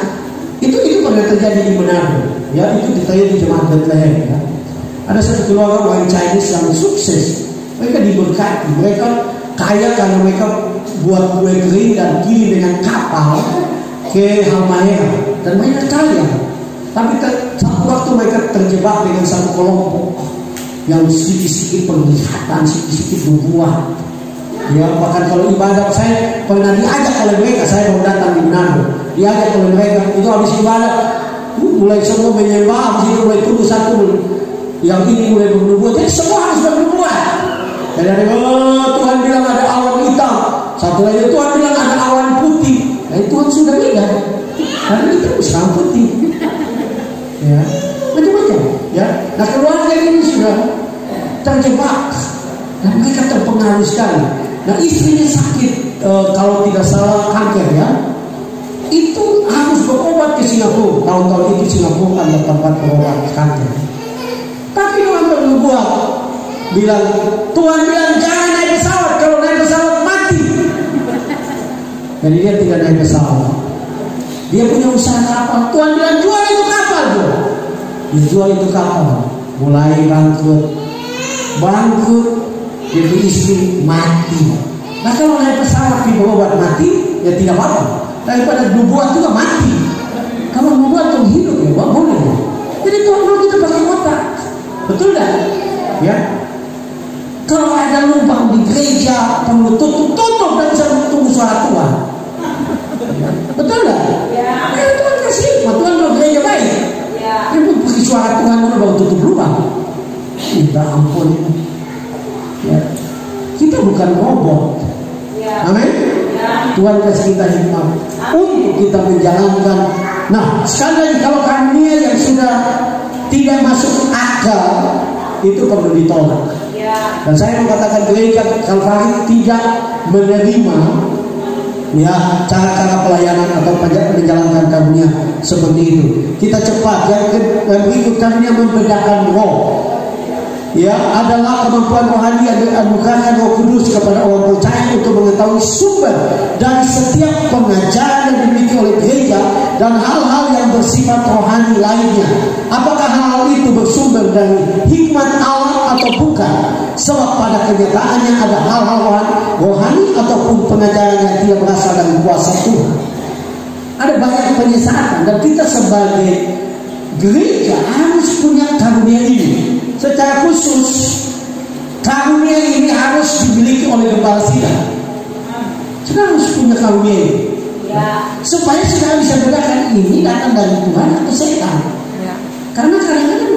S1: itu pernah terjadi di Manado, ya, itu terjadi di jemaat Bethlehem, ya. Ada satu keluarga orang Chinese yang sukses, mereka diberkati, mereka kaya karena mereka buat kue kering dan kirim dengan kapal ke Halmahera dan banyak kaya. Tapi satu waktu mereka terjebak dengan satu kelompok yang sedikit-sedikit penglihatan, sedikit-sedikit berbuah. Ya, bahkan kalau ibadah saya pernah diajak oleh mereka, saya baru datang di Manado, diajak oleh mereka, itu habis ibadah, mulai semua menyembah, habis itu mulai tunggu satu, yang ini mulai berbuah, jadi semua harus berbuah. Jadi ada, Tuhan bilang ada awan hitam, satu lagi Tuhan bilang ada awan putih, Tuhan sudah lihat, karena itu usaha putih. Ya, macam-macam. Ya, nah keluarga ini sudah terjebak dan mereka terpengaruh sekali. Nah istrinya sakit, kalau tidak salah kanker ya, itu harus berobat ke Singapura. Tahun-tahun itu Singapura adalah tempat berobat kanker. Tapi orang berbuat bilang, Tuhan bilang jangan naik pesawat, kalau naik pesawat mati. Jadi dia tidak naik pesawat. Dia punya usaha kapal. Tuhan bilang jual itu kapal tuh. Dia jual itu kapal. Mulai bangkrut, dia istri mati. Nah kalau naik pesawat di berobat mati, ya tidak apa-apa. Daripada berbuat juga mati. Kalau berbuat tuh hidup ya, boleh. Jadi Tuhan mau kita pakai otak, betul dah? Ya. Kalau ada lubang di gereja perlu tutup dan bisa tunggu suara Tuhan. Betul dah? Ya. Tuhan kasih, Tuhan mau gereja baik. Ya. Dia pakai suara Tuhan baru tutup lubang. Kita ampun. Ya. Kita bukan robot. Ya. Amin. Ya. Tuhan kasih kita hikmat untuk kita menjalankan. Nah, sekali lagi kalau karunia yang sudah tidak masuk akal itu perlu ditolak. Ya. Dan saya mengatakan gereja Kalvari tidak menerima ya cara-cara pelayanan atau menjalankan karunia seperti itu. Kita cepat yang berikut karunia membedakan roh. Ya, adalah kemampuan rohani yang dianugerahkan Roh Kudus kepada orang percaya untuk mengetahui sumber dari setiap pengajaran yang dimiliki oleh gereja dan hal-hal yang bersifat rohani lainnya. Apakah hal itu bersumber dari hikmat Allah atau bukan? Sebab pada kenyataannya ada hal-hal rohani ataupun pengajaran yang tidak berasal dari kuasa Tuhan. Ada banyak penyesatan dan kita sebagai gereja harus punya karunia ini. Secara khusus karunia ini harus dimiliki oleh gembala sidang. Kita harus punya karunia ini ya. Supaya saudara bisa bedakan ini datang dari Tuhan atau setan ya. Karena kadang-kadang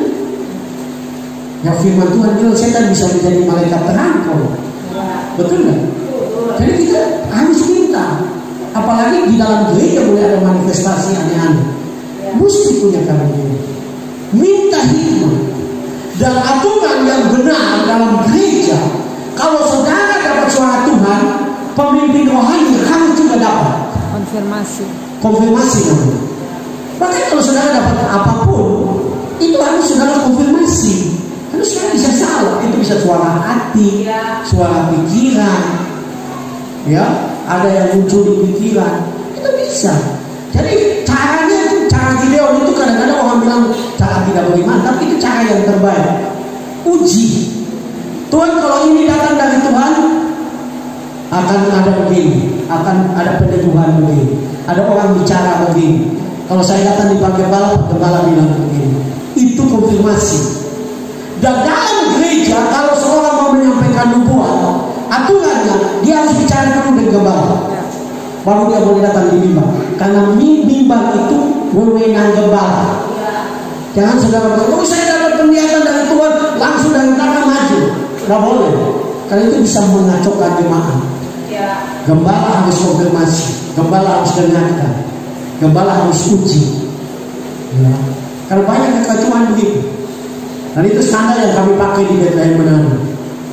S1: ya firman Tuhan bilang setan bisa menjadi malaikat terangkau ya. Betul nggak? Jadi kita harus minta. Apalagi di dalam gereja boleh ada manifestasi aneh-aneh ya. Mesti punya karunia. Minta hikmat dan aturan yang benar dalam gereja. Kalau saudara dapat suara Tuhan, pemimpin rohani harus juga dapat konfirmasi namanya. Bahkan kalau saudara dapat apapun, itu harus saudara konfirmasi. Karena saudara bisa salah. Itu bisa suara hati, suara pikiran, ya, ada yang muncul di pikiran, itu bisa. Jadi caranya itu, cara Gideon itu kadang-kadang orang bilang cara tidak beriman, tapi itu cara yang terbaik. Uji Tuhan, kalau ini datang dari Tuhan akan ada begini, akan ada peneduhan begini, ada orang bicara begini. Kalau saya datang di gembala bilang begini, itu konfirmasi. Dan dalam gereja kalau seorang mau menyampaikan nubuat, aturannya dia harus bicara dulu dengan gembala, baru dia boleh datang di mimbar. Karena mimbar itu wewenang gembala. Jangan saudara bilang, oh saya dapat penglihatan dari Tuhan, langsung dari belakang maju. Tidak boleh. Karena itu bisa mengacaukan jemaat. Gembala harus konfirmasi, gembala harus dengarkan, gembala harus uji. Ya. Kalau banyak kekacauan begitu. Dan itu standar yang kami pakai di Bethlehem Manado.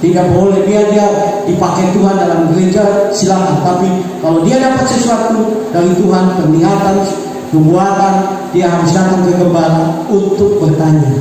S1: Tidak boleh dia dipakai Tuhan dalam gereja, silakan. Tapi kalau dia dapat sesuatu dari Tuhan, penglihatan, nubuatan, dia harus datang ke gembala untuk bertanya.